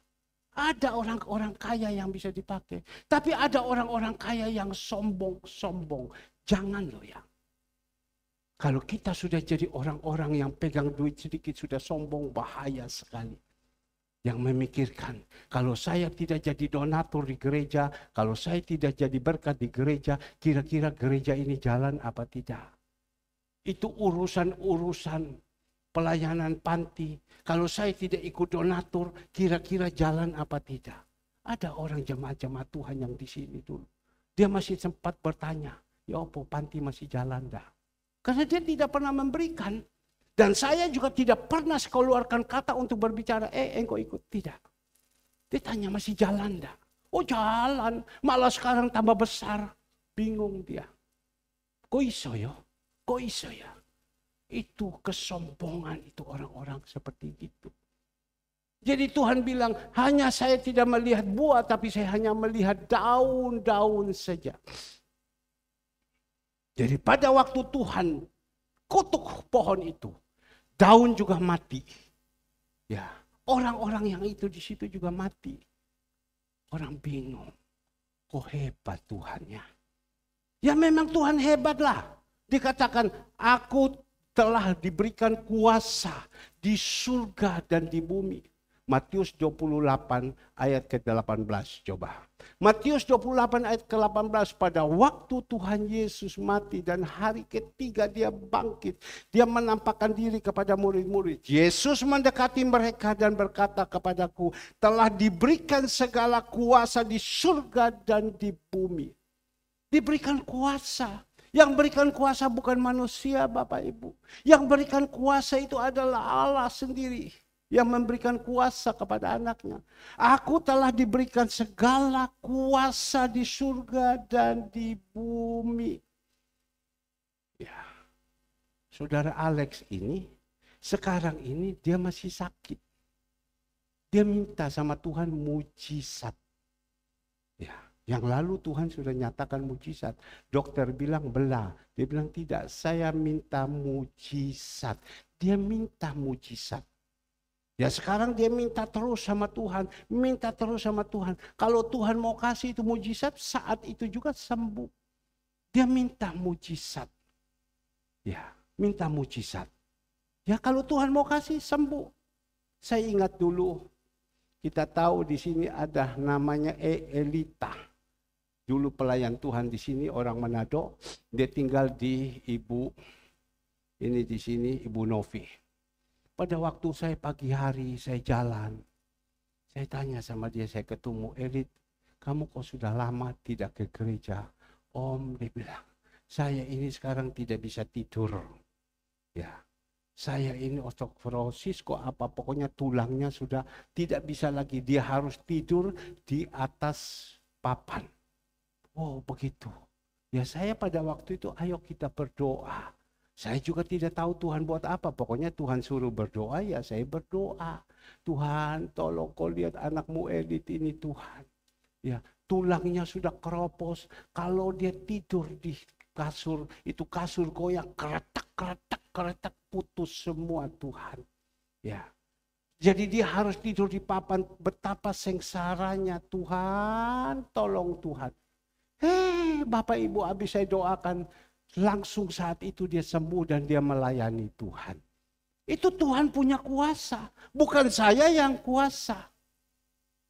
Ada orang-orang kaya yang bisa dipakai. Tapi ada orang-orang kaya yang sombong-sombong. Jangan loh ya. Kalau kita sudah jadi orang-orang yang pegang duit sedikit sudah sombong, bahaya sekali. Yang memikirkan, kalau saya tidak jadi donatur di gereja, kalau saya tidak jadi berkat di gereja, kira-kira gereja ini jalan apa tidak? Itu urusan-urusan pelayanan panti. Kalau saya tidak ikut donatur, kira-kira jalan apa tidak? Ada orang jemaat-jemaat Tuhan yang di sini dulu. Dia masih sempat bertanya, ya apa panti masih jalan dah? Karena dia tidak pernah memberikan. Dan saya juga tidak pernah keluarkan kata untuk berbicara, engkau ikut. Tidak. Dia tanya, masih jalan dah? Oh jalan, malah sekarang tambah besar. Bingung dia. Kok iso ya? Kok iso ya? Itu kesombongan itu orang-orang seperti itu. Jadi Tuhan bilang, hanya saya tidak melihat buah, tapi saya hanya melihat daun-daun saja. Jadi pada waktu Tuhan kutuk pohon itu, daun juga mati. Ya, orang-orang yang itu di situ juga mati. Orang bingung. Kok hebat Tuhannya? Ya memang Tuhan hebat lah. Dikatakan, aku telah diberikan kuasa di surga dan di bumi. Matius 28 ayat ke-18 coba. Matius 28 ayat ke-18, pada waktu Tuhan Yesus mati dan hari ketiga dia bangkit. Dia menampakkan diri kepada murid-murid. Yesus mendekati mereka dan berkata kepadaku, telah diberikan segala kuasa di surga dan di bumi. Diberikan kuasa. Yang berikan kuasa bukan manusia Bapak Ibu. Yang berikan kuasa itu adalah Allah sendiri. Yang memberikan kuasa kepada anaknya. Aku telah diberikan segala kuasa di surga dan di bumi. Ya, Saudara Alex ini, sekarang ini dia masih sakit. Dia minta sama Tuhan mujizat. Ya, yang lalu Tuhan sudah nyatakan mujizat. Dokter bilang belah. Dia bilang tidak, saya minta mujizat. Dia minta mujizat. Ya sekarang dia minta terus sama Tuhan, minta terus sama Tuhan. Kalau Tuhan mau kasih itu mujizat, saat itu juga sembuh. Dia minta mujizat. Ya, minta mujizat. Ya kalau Tuhan mau kasih sembuh. Saya ingat dulu, kita tahu di sini ada namanya Elita. Dulu pelayan Tuhan di sini orang Manado, dia tinggal di Ibu Novi. Pada waktu saya pagi hari, saya jalan. Saya tanya sama dia, saya ketemu, Elit, kamu kok sudah lama tidak ke gereja? Om, dia bilang, saya ini sekarang tidak bisa tidur. Ya, saya ini osteoporosis kok apa, pokoknya tulangnya sudah tidak bisa lagi. Dia harus tidur di atas papan. Oh, begitu. Ya saya pada waktu itu, ayo kita berdoa. Saya juga tidak tahu Tuhan buat apa. Pokoknya Tuhan suruh berdoa, ya saya berdoa. Tuhan tolong kau lihat anakmu Edith ini Tuhan. Ya, tulangnya sudah keropos. Kalau dia tidur di kasur, itu kasur goyang keretak putus semua Tuhan. Ya. Jadi dia harus tidur di papan, betapa sengsaranya. Tuhan, tolong Tuhan. Bapak Ibu habis saya doakan, langsung saat itu dia sembuh dan dia melayani Tuhan. Itu Tuhan punya kuasa, bukan saya yang kuasa.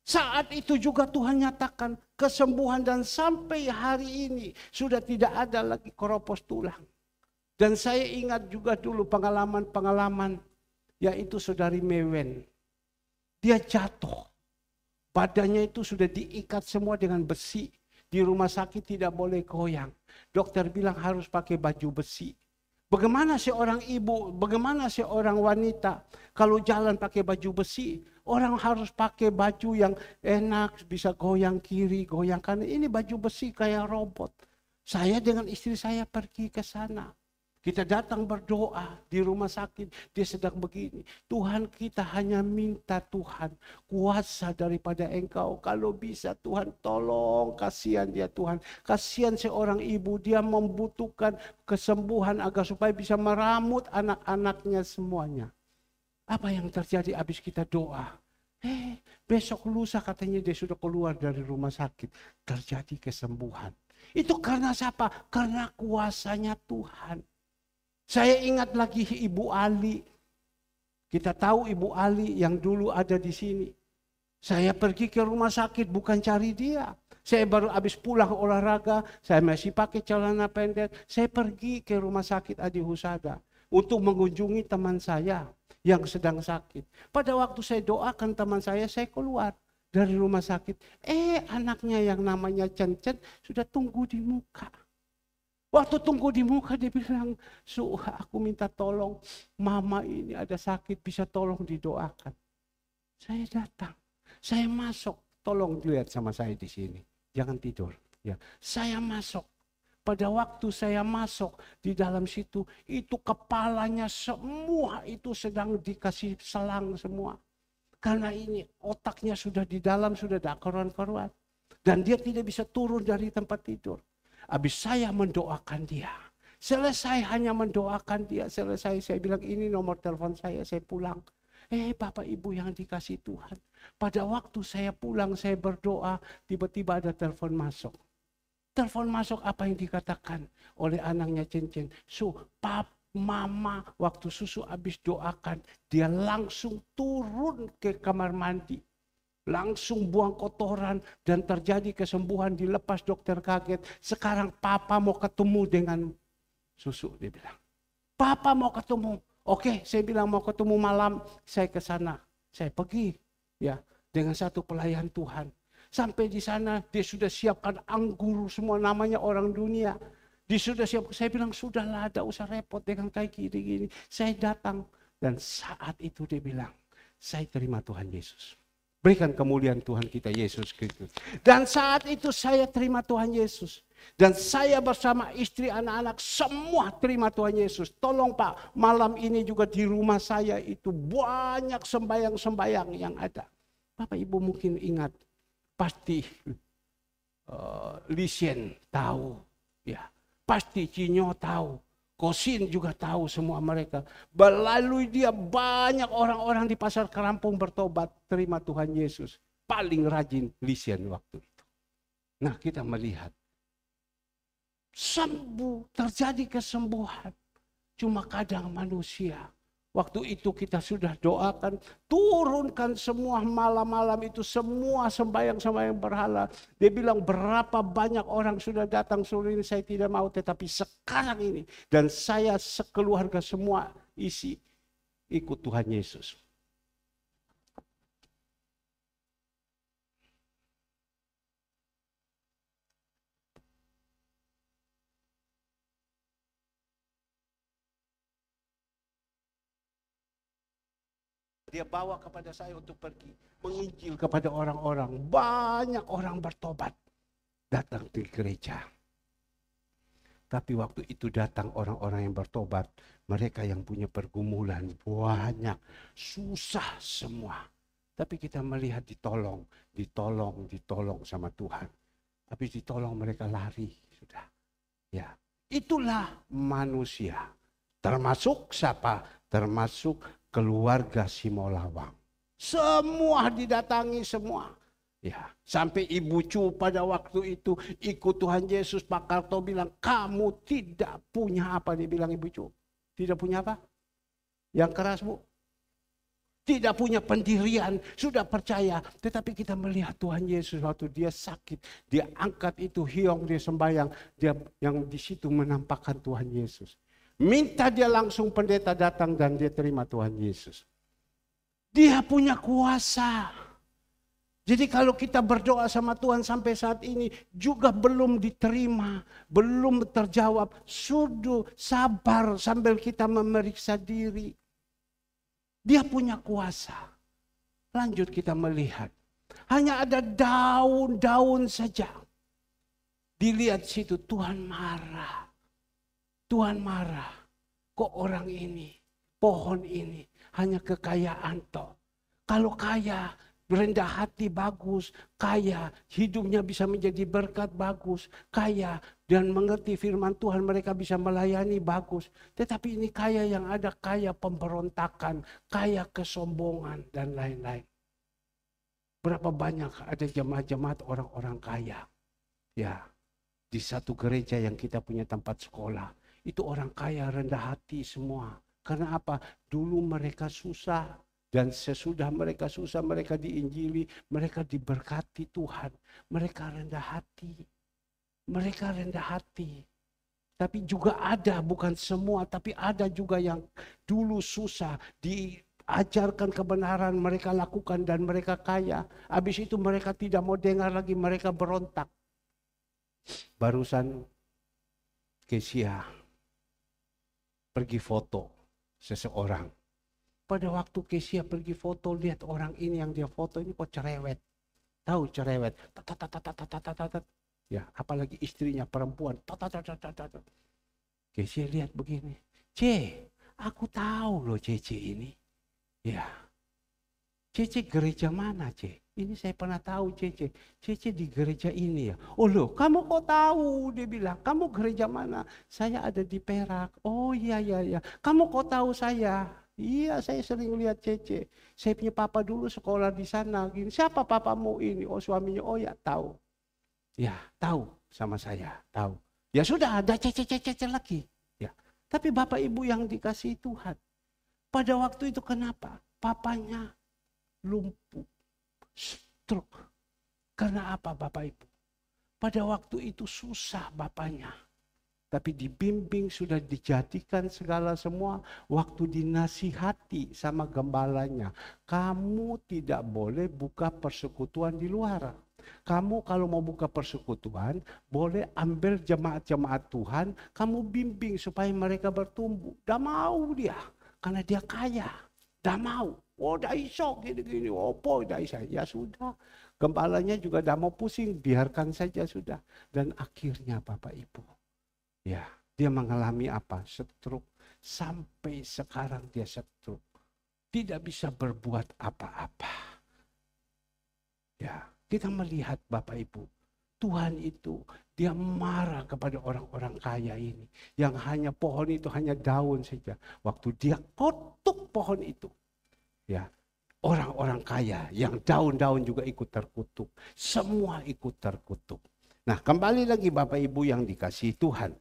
Saat itu juga Tuhan nyatakan kesembuhan dan sampai hari ini sudah tidak ada lagi keropos tulang. Dan saya ingat juga dulu pengalaman-pengalaman yaitu saudari Mewen. Dia jatuh. Badannya itu sudah diikat semua dengan besi. Di rumah sakit tidak boleh goyang. Dokter bilang harus pakai baju besi. Bagaimana seorang ibu, bagaimana seorang wanita kalau jalan pakai baju besi? Orang harus pakai baju yang enak, bisa goyang kiri, goyang kanan. Ini baju besi kayak robot. Saya dengan istri saya pergi ke sana. Kita datang berdoa di rumah sakit, dia sedang begini. Tuhan, kita hanya minta Tuhan kuasa daripada Engkau. Kalau bisa Tuhan tolong, kasihan dia Tuhan. Kasihan seorang ibu, dia membutuhkan kesembuhan agar supaya bisa meramut anak-anaknya semuanya. Apa yang terjadi habis kita doa? Besok lusa katanya dia sudah keluar dari rumah sakit. Terjadi kesembuhan. Itu karena siapa? Karena kuasanya Tuhan. Saya ingat lagi Ibu Ali. Kita tahu Ibu Ali yang dulu ada di sini. Saya pergi ke rumah sakit bukan cari dia. Saya baru habis pulang olahraga, saya masih pakai celana pendek. Saya pergi ke rumah sakit Adi Husada untuk mengunjungi teman saya yang sedang sakit. Pada waktu saya doakan teman saya keluar dari rumah sakit. Anaknya yang namanya Cen-Cen sudah tunggu di muka. Waktu tunggu di muka dia bilang, aku minta tolong, mama ini ada sakit, bisa tolong didoakan. Saya datang, saya masuk, tolong dilihat sama saya di sini, jangan tidur. Ya, saya masuk. Pada waktu saya masuk di dalam situ, itu kepalanya semua itu sedang dikasih selang semua. Karena ini otaknya sudah di dalam, sudah ada keruan-keruan. Dan dia tidak bisa turun dari tempat tidur. Habis saya mendoakan dia. Selesai hanya mendoakan dia. Selesai saya bilang ini nomor telepon saya pulang. Bapak Ibu yang dikasih Tuhan. Pada waktu saya pulang saya berdoa. Tiba-tiba ada telepon masuk. Telepon masuk apa yang dikatakan oleh anaknya Cen-Cen. Mama waktu susu habis doakan. Dia langsung turun ke kamar mandi. Langsung buang kotoran dan terjadi kesembuhan, dilepas dokter kaget. Sekarang papa mau ketemu dengan susu, dia bilang. Papa mau ketemu. Oke, saya bilang mau ketemu malam, saya ke sana. Saya pergi ya dengan satu pelayan Tuhan. Sampai di sana dia sudah siapkan anggur semua namanya orang dunia. Dia sudah siap. Saya bilang sudahlah, tidak usah repot dengan kayak gini-gini. Saya datang dan saat itu dia bilang, saya terima Tuhan Yesus. Berikan kemuliaan Tuhan kita Yesus Kristus. Dan saat itu saya terima Tuhan Yesus. Dan saya bersama istri, anak-anak semua terima Tuhan Yesus. Tolong Pak, malam ini juga di rumah saya itu banyak sembayang-sembayang yang ada. Bapak Ibu mungkin ingat, pasti Lisien tahu, ya, pasti Cinyo tahu. Kosin juga tahu semua mereka. Melalui dia banyak orang-orang di pasar Kerampung bertobat. Terima Tuhan Yesus. Paling rajin Lisien waktu itu. Nah kita melihat. Sembuh, terjadi kesembuhan. Cuma kadang manusia. Waktu itu kita sudah doakan. Turunkan semua malam-malam itu. Semua sembahyang-sembahyang berhala. Dia bilang berapa banyak orang sudah datang sore ini. Saya tidak mau. Tetapi sekarang ini. Dan saya sekeluarga semua isi. Ikut Tuhan Yesus. Dia bawa kepada saya untuk pergi menginjil kepada orang-orang. Banyak orang bertobat datang di gereja. Tapi waktu itu datang orang-orang yang bertobat, mereka yang punya pergumulan banyak, susah semua. Tapi kita melihat ditolong sama Tuhan. Habis ditolong mereka lari sudah. Ya, itulah manusia. Termasuk siapa? Termasuk keluarga Simolawang. Semua didatangi semua. Ya, sampai Ibu Cu pada waktu itu ikut Tuhan Yesus. Pak Karto bilang, kamu tidak punya apa? Dia bilang Ibu Cu. Tidak punya apa? Yang keras Bu. Tidak punya pendirian, sudah percaya. Tetapi kita melihat Tuhan Yesus waktu dia sakit. Dia angkat itu hiong, dia sembahyang. Dia yang di situ menampakkan Tuhan Yesus. Minta dia langsung pendeta datang dan dia terima Tuhan Yesus. Dia punya kuasa. Jadi kalau kita berdoa sama Tuhan sampai saat ini juga belum diterima, belum terjawab, sudah sabar sambil kita memeriksa diri. Dia punya kuasa. Lanjut kita melihat. Hanya ada daun-daun saja. Dilihat situ Tuhan marah. Tuhan marah. Kok orang ini, pohon ini hanya kekayaan toh. Kalau kaya, rendah hati bagus, kaya, hidupnya bisa menjadi berkat bagus, kaya dan mengerti firman Tuhan mereka bisa melayani bagus. Tetapi ini kaya yang ada kaya pemberontakan, kaya kesombongan dan lain-lain. Berapa banyak ada jemaat-jemaat orang-orang kaya. Ya, di satu gereja yang kita punya tempat sekolah, itu orang kaya rendah hati semua. Karena apa? Dulu mereka susah. Dan sesudah mereka susah, mereka diinjili, mereka diberkati Tuhan. Mereka rendah hati. Mereka rendah hati. Tapi juga ada, bukan semua, tapi ada juga yang dulu susah, diajarkan kebenaran, mereka lakukan dan mereka kaya. Habis itu mereka tidak mau dengar lagi, mereka berontak. Barusan Kesia pergi foto seseorang. Pada waktu Kesia pergi foto, lihat orang ini yang dia foto ini kok cerewet. Tahu cerewet. Ya, apalagi istrinya perempuan. Kesia lihat begini. Aku tahu loh Cece ini. Ya. Cece gereja mana, Ini saya pernah tahu Cece. Cece di gereja ini ya. Oh loh, kamu kok tahu? Dia bilang, kamu gereja mana? Saya ada di Perak. Oh iya. Kamu kok tahu saya? Iya, saya sering lihat Cece. Saya punya papa dulu sekolah di sana. Gini, siapa papamu ini? Oh suaminya. Oh ya, tahu. Ya, tahu sama saya, tahu. Ya sudah, ada Cece lagi. Ya. Tapi Bapak Ibu yang dikasihi Tuhan. Pada waktu itu kenapa? Papanya lumpuh, stroke. Karena apa Bapak Ibu? Pada waktu itu susah bapaknya. Tapi dibimbing, sudah dijadikan segala semua. Waktu dinasihati sama gembalanya. Kamu tidak boleh buka persekutuan di luar. Kamu kalau mau buka persekutuan, boleh ambil jemaat-jemaat Tuhan. Kamu bimbing supaya mereka bertumbuh. Dah mau dia. Karena dia kaya. Dah mau. Oh dah iso gini-gini. Oh dah iso. Ya sudah. Gembalanya juga dah mau pusing. Biarkan saja sudah. Dan akhirnya Bapak Ibu. Ya, dia mengalami apa? Stroke. Sampai sekarang dia stroke. Tidak bisa berbuat apa-apa. Ya, kita melihat Bapak Ibu. Tuhan itu, dia marah kepada orang-orang kaya ini. Yang hanya pohon itu hanya daun saja. Waktu dia kutuk pohon itu. Ya, orang-orang kaya yang daun-daun juga ikut terkutuk. Semua ikut terkutuk. Nah, kembali lagi Bapak Ibu yang dikasihi Tuhan.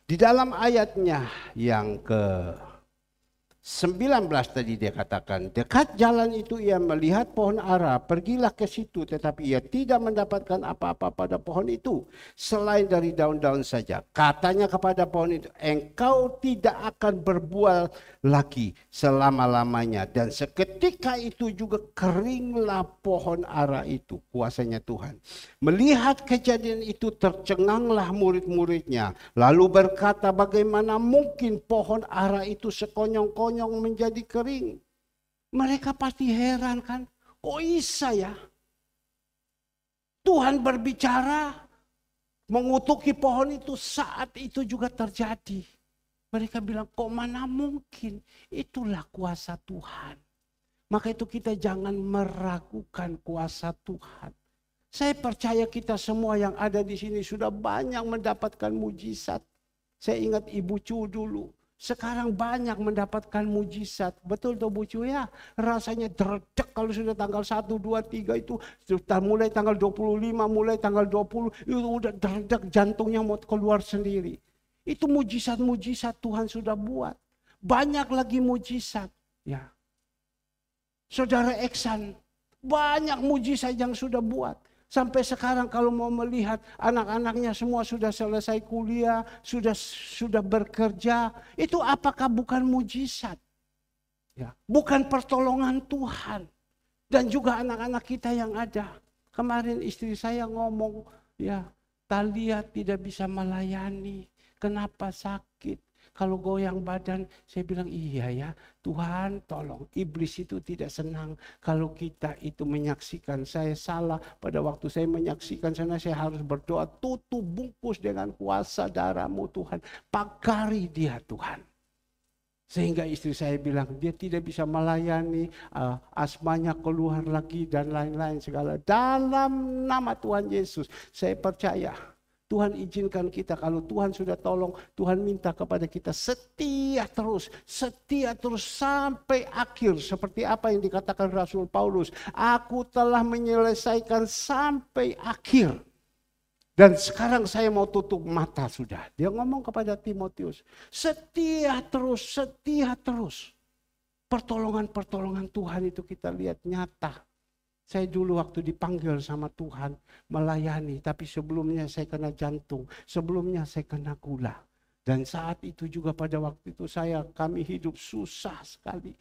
Di dalam ayatnya yang ke-19 tadi dia katakan, dekat jalan itu ia melihat pohon ara, pergilah ke situ, tetapi ia tidak mendapatkan apa-apa pada pohon itu, selain dari daun-daun saja. Katanya kepada pohon itu, engkau tidak akan berbuah lagi selama-lamanya. Dan seketika itu juga keringlah pohon ara itu, kuasanya Tuhan. Melihat kejadian itu tercenganglah murid-muridnya. Lalu berkata, bagaimana mungkin pohon ara itu sekonyong-konyong menjadi kering? Mereka pasti heran kan. Kok bisa ya? Tuhan berbicara, mengutuki pohon itu, saat itu juga terjadi. Mereka bilang, kok mana mungkin? Itulah kuasa Tuhan. Maka itu kita jangan meragukan kuasa Tuhan. Saya percaya kita semua yang ada di sini sudah banyak mendapatkan mujizat. Saya ingat Ibu Cu dulu. Sekarang banyak mendapatkan mujizat. Betul tuh Bu Cu ya? Rasanya dredek kalau sudah tanggal 1, 2, 3 itu. Sudah mulai tanggal 25, mulai tanggal 20. Itu udah dredek, jantungnya mau keluar sendiri. Itu mujizat-mujizat Tuhan sudah buat. Banyak lagi mujizat. Ya. Saudara Eksan, banyak mujizat yang sudah buat. Sampai sekarang kalau mau melihat anak-anaknya semua sudah selesai kuliah, sudah bekerja, itu apakah bukan mujizat? Ya, bukan pertolongan Tuhan. Dan juga anak-anak kita yang ada. Kemarin istri saya ngomong, ya, Talia tidak bisa melayani. Kenapa sakit? Kalau goyang badan, saya bilang iya ya, Tuhan tolong. Iblis itu tidak senang kalau kita itu menyaksikan. Saya salah pada waktu saya menyaksikan sana, saya harus berdoa, tutup bungkus dengan kuasa darah-Mu Tuhan. Pagari dia Tuhan. Sehingga istri saya bilang dia tidak bisa melayani, asmanya keluar lagi dan lain-lain segala. Dalam nama Tuhan Yesus, saya percaya Tuhan izinkan kita, kalau Tuhan sudah tolong, Tuhan minta kepada kita setia terus sampai akhir. Seperti apa yang dikatakan Rasul Paulus, aku telah menyelesaikan sampai akhir. Dan sekarang saya mau tutup mata sudah. Dia ngomong kepada Timotius, setia terus. Pertolongan-pertolongan Tuhan itu kita lihat nyata. Saya dulu waktu dipanggil sama Tuhan melayani, tapi sebelumnya saya kena jantung, sebelumnya saya kena gula. Dan saat itu juga pada waktu itu kami hidup susah sekali.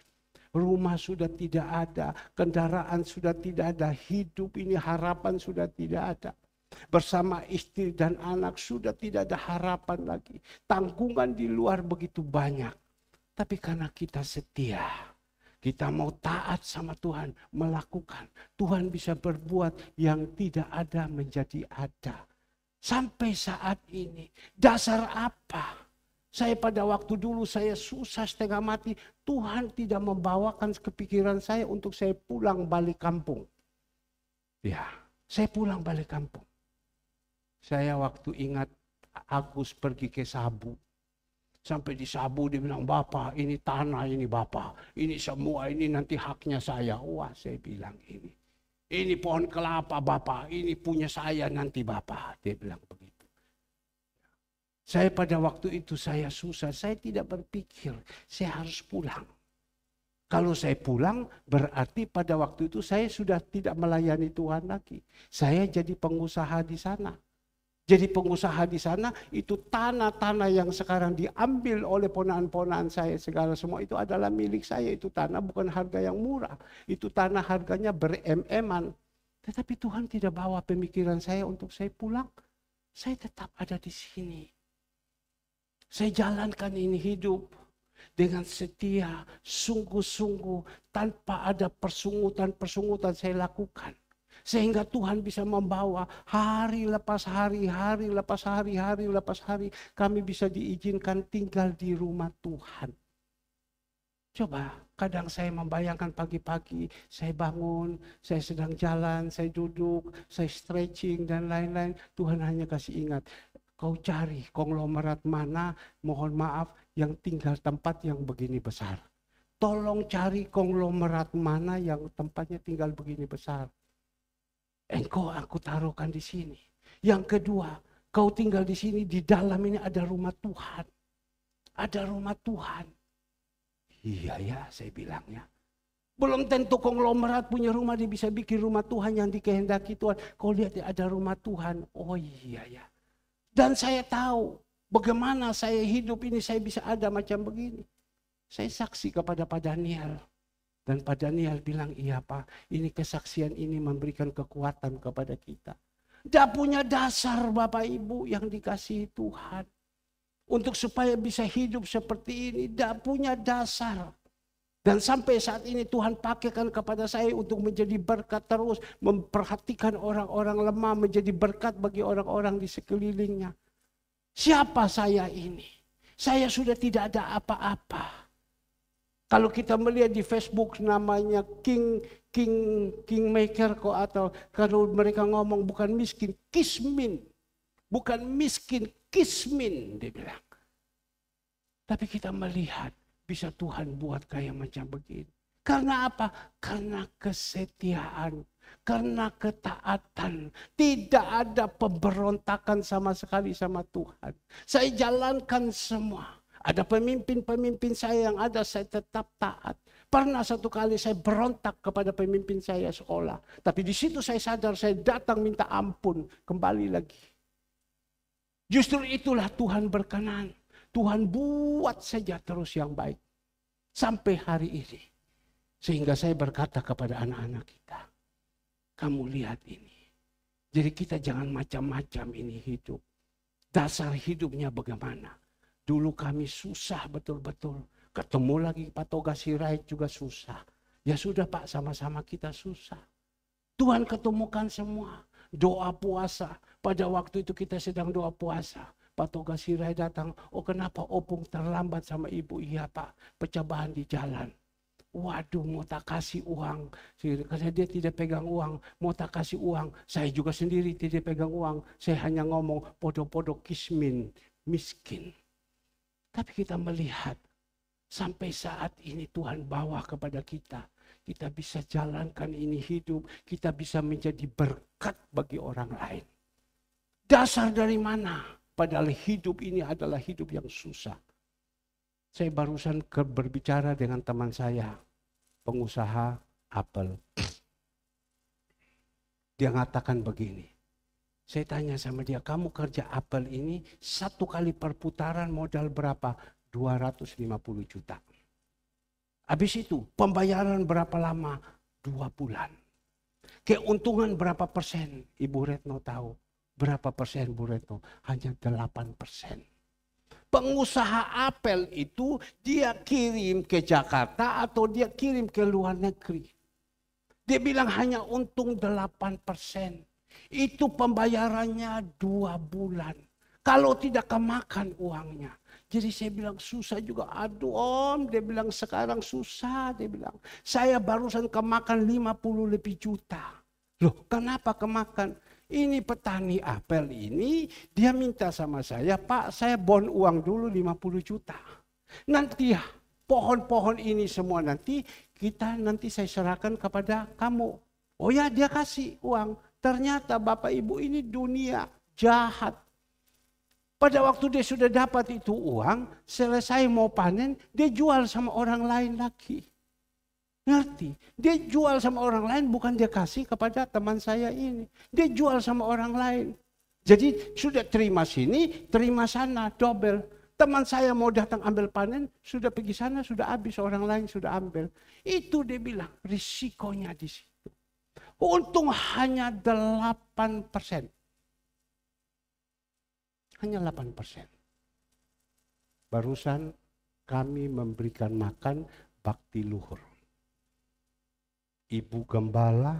Rumah sudah tidak ada, kendaraan sudah tidak ada, hidup ini harapan sudah tidak ada. Bersama istri dan anak sudah tidak ada harapan lagi. Tanggungan di luar begitu banyak. Tapi karena kita setia, kita mau taat sama Tuhan, melakukan. Tuhan bisa berbuat yang tidak ada menjadi ada. Sampai saat ini, dasar apa? Saya pada waktu dulu saya susah setengah mati. Tuhan tidak membawakan kepikiran saya untuk saya pulang balik kampung. Ya, saya pulang balik kampung. Saya waktu ingat Agus pergi ke Sabu. Sampai di Sabu dia bilang, Bapak ini tanah ini Bapak. Ini semua ini nanti haknya saya. Wah saya bilang ini. Ini pohon kelapa Bapak. Ini punya saya nanti Bapak. Dia bilang begitu. Saya pada waktu itu saya susah. Saya tidak berpikir saya harus pulang. Kalau saya pulang berarti pada waktu itu saya sudah tidak melayani Tuhan lagi. Saya jadi pengusaha di sana. Jadi pengusaha di sana itu tanah-tanah yang sekarang diambil oleh ponaan-ponaan saya segala semua itu adalah milik saya. Itu tanah bukan harga yang murah. Itu tanah harganya ber-MM-an. Tetapi Tuhan tidak bawa pemikiran saya untuk saya pulang. Saya tetap ada di sini. Saya jalankan ini hidup dengan setia, sungguh-sungguh, tanpa ada persungutan-persungutan saya lakukan. Sehingga Tuhan bisa membawa hari lepas hari, hari lepas hari, hari lepas hari. Kami bisa diizinkan tinggal di rumah Tuhan. Coba, kadang saya membayangkan pagi-pagi, saya bangun, saya sedang jalan, saya duduk, saya stretching dan lain-lain. Tuhan hanya kasih ingat, kau cari konglomerat mana, mohon maaf, yang tinggal tempat yang begini besar. Tolong cari konglomerat mana yang tempatnya tinggal begini besar. Engkau aku taruhkan di sini. Yang kedua, kau tinggal di sini, di dalam ini ada rumah Tuhan. Ada rumah Tuhan. Iya ya, saya bilangnya. Belum tentu konglomerat punya rumah, dia bisa bikin rumah Tuhan yang dikehendaki Tuhan. Kau lihat ada rumah Tuhan. Oh iya ya. Dan saya tahu bagaimana saya hidup ini, saya bisa ada macam begini. Saya saksi kepada Pak Daniel. Dan Pak Daniel bilang, iya Pak, ini kesaksian ini memberikan kekuatan kepada kita. Tidak punya dasar Bapak Ibu yang dikasihi Tuhan. Untuk supaya bisa hidup seperti ini, tidak punya dasar. Dan sampai saat ini Tuhan pakaikan kepada saya untuk menjadi berkat terus. Memperhatikan orang-orang lemah, menjadi berkat bagi orang-orang di sekelilingnya. Siapa saya ini? Saya sudah tidak ada apa-apa. Kalau kita melihat di Facebook namanya Kingmaker kok, atau kalau mereka ngomong bukan miskin, kismin. Bukan miskin, kismin dia bilang. Tapi kita melihat bisa Tuhan buat kayak macam begini. Karena apa? Karena kesetiaan, karena ketaatan. Tidak ada pemberontakan sama sekali sama Tuhan. Saya jalankan semua. Ada pemimpin-pemimpin saya yang ada, saya tetap taat. Pernah satu kali saya berontak kepada pemimpin saya sekolah. Tapi di situ saya sadar, saya datang minta ampun, kembali lagi. Justru itulah Tuhan berkenan. Tuhan buat saja terus yang baik. Sampai hari ini. Sehingga saya berkata kepada anak-anak kita, kamu lihat ini. Jadi kita jangan macam-macam ini hidup. Dasar hidupnya bagaimana. Dulu kami susah betul-betul. Ketemu lagi Pak Toga Sirait juga susah. Ya sudah Pak, sama-sama kita susah. Tuhan ketemukan semua. Doa puasa. Pada waktu itu kita sedang doa puasa. Pak Toga Sirait datang. Oh kenapa Opung terlambat sama ibu? Iya Pak, percobaan di jalan. Waduh, mau tak kasih uang. Karena dia tidak pegang uang, mau tak kasih uang. Saya juga sendiri tidak pegang uang. Saya hanya ngomong podo-podo kismin, miskin. Tapi kita melihat sampai saat ini Tuhan bawa kepada kita. Kita bisa jalankan ini hidup. Kita bisa menjadi berkat bagi orang lain. Dasar dari mana? Padahal hidup ini adalah hidup yang susah. Saya barusan berbicara dengan teman saya, pengusaha apel. Dia mengatakan begini. Saya tanya sama dia, kamu kerja apel ini 1 kali perputaran modal berapa? 250 juta. Habis itu pembayaran berapa lama? 2 bulan. Keuntungan berapa persen? Ibu Retno tahu. Berapa persen Bu Retno? Hanya 8%. Pengusaha apel itu dia kirim ke Jakarta atau dia kirim ke luar negeri. Dia bilang hanya untung 8%. Itu pembayarannya 2 bulan. Kalau tidak kemakan uangnya. Jadi saya bilang susah juga. Aduh Om, dia bilang sekarang susah. Dia bilang saya barusan kemakan 50 lebih juta. Loh kenapa kemakan? Ini petani apel ini, dia minta sama saya, Pak saya bon uang dulu 50 juta. Nanti pohon-pohon ini semua nanti saya serahkan kepada kamu. Oh ya dia kasih uang. Ternyata Bapak Ibu ini dunia jahat. Pada waktu dia sudah dapat itu uang, selesai mau panen, dia jual sama orang lain lagi. Ngerti? Dia jual sama orang lain, bukan dia kasih kepada teman saya ini. Dia jual sama orang lain. Jadi sudah terima sini, terima sana, double. Teman saya mau datang ambil panen, sudah pergi sana, sudah habis, orang lain sudah ambil. Itu dia bilang, risikonya di situ. Untung hanya 8%. Hanya 8%. Barusan kami memberikan makan bakti luhur. Ibu gembala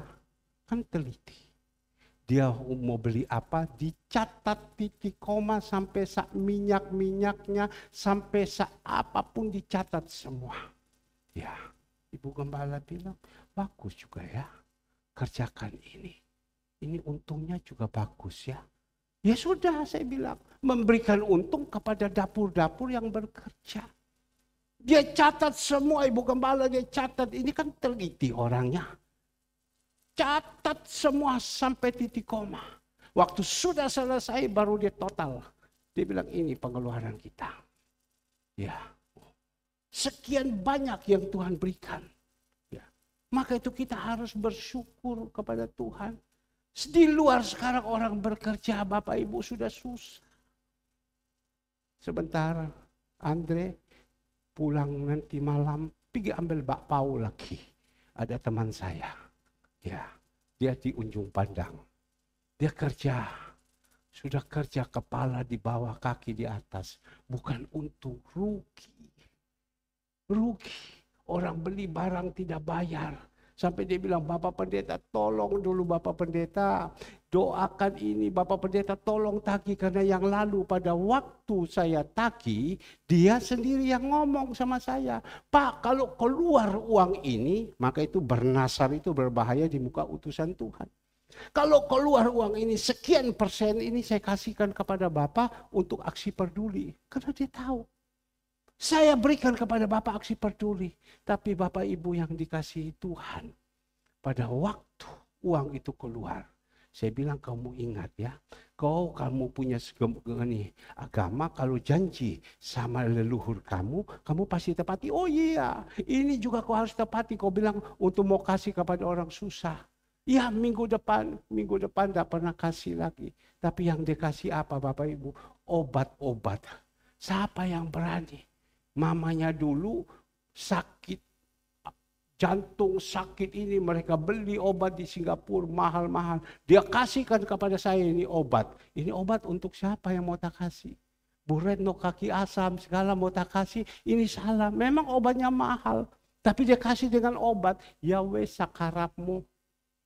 kan teliti. Dia mau beli apa, dicatat titik koma sampai sak minyak-minyaknya, sampai sak apapun dicatat semua. Ya, Ibu gembala bilang, bagus juga ya, kerjakan ini. Ini untungnya juga bagus ya. Ya sudah saya bilang, memberikan untung kepada dapur-dapur yang bekerja. Dia catat semua, Ibu gembala dia catat. Ini kan teliti orangnya. Catat semua sampai titik koma. Waktu sudah selesai baru dia total. Dia bilang ini pengeluaran kita. Ya. Sekian banyak yang Tuhan berikan. Ya. Maka itu kita harus bersyukur kepada Tuhan. Di luar sekarang orang bekerja, Bapak Ibu sudah susah. Sebentar, Andre pulang nanti malam, pergi ambil bakpao lagi. Ada teman saya, ya, dia di Ujung Pandang. Dia kerja, sudah kerja kepala di bawah, kaki di atas. Bukan untung, rugi. Rugi. Orang beli barang tidak bayar. Sampai dia bilang, Bapak Pendeta tolong dulu Bapak Pendeta. Doakan ini Bapak Pendeta tolong tagih. Karena yang lalu pada waktu saya tagih, dia sendiri yang ngomong sama saya. Pak kalau keluar uang ini, maka itu bernasar itu berbahaya di muka utusan Tuhan. Kalau keluar uang ini sekian persen ini saya kasihkan kepada Bapak untuk aksi peduli. Karena dia tahu. Saya berikan kepada Bapak aksi peduli. Tapi Bapak Ibu yang dikasihi Tuhan. Pada waktu uang itu keluar. Saya bilang kamu ingat ya. Kamu punya agama. Kalau janji sama leluhur kamu pasti tepati. Oh iya ini juga kau harus tepati. Kau bilang untuk mau kasih kepada orang susah. Ya minggu depan tidak pernah kasih lagi. Tapi yang dikasih apa Bapak Ibu? Obat-obat. Siapa yang berani? Mamanya dulu sakit jantung, sakit ini mereka beli obat di Singapura mahal-mahal. Dia kasihkan kepada saya ini obat. Ini obat untuk siapa yang mau tak kasih? Bu Retno kaki asam segala mau tak kasih, ini salah. Memang obatnya mahal, tapi dia kasih dengan obat. Ya wes sakarapmu.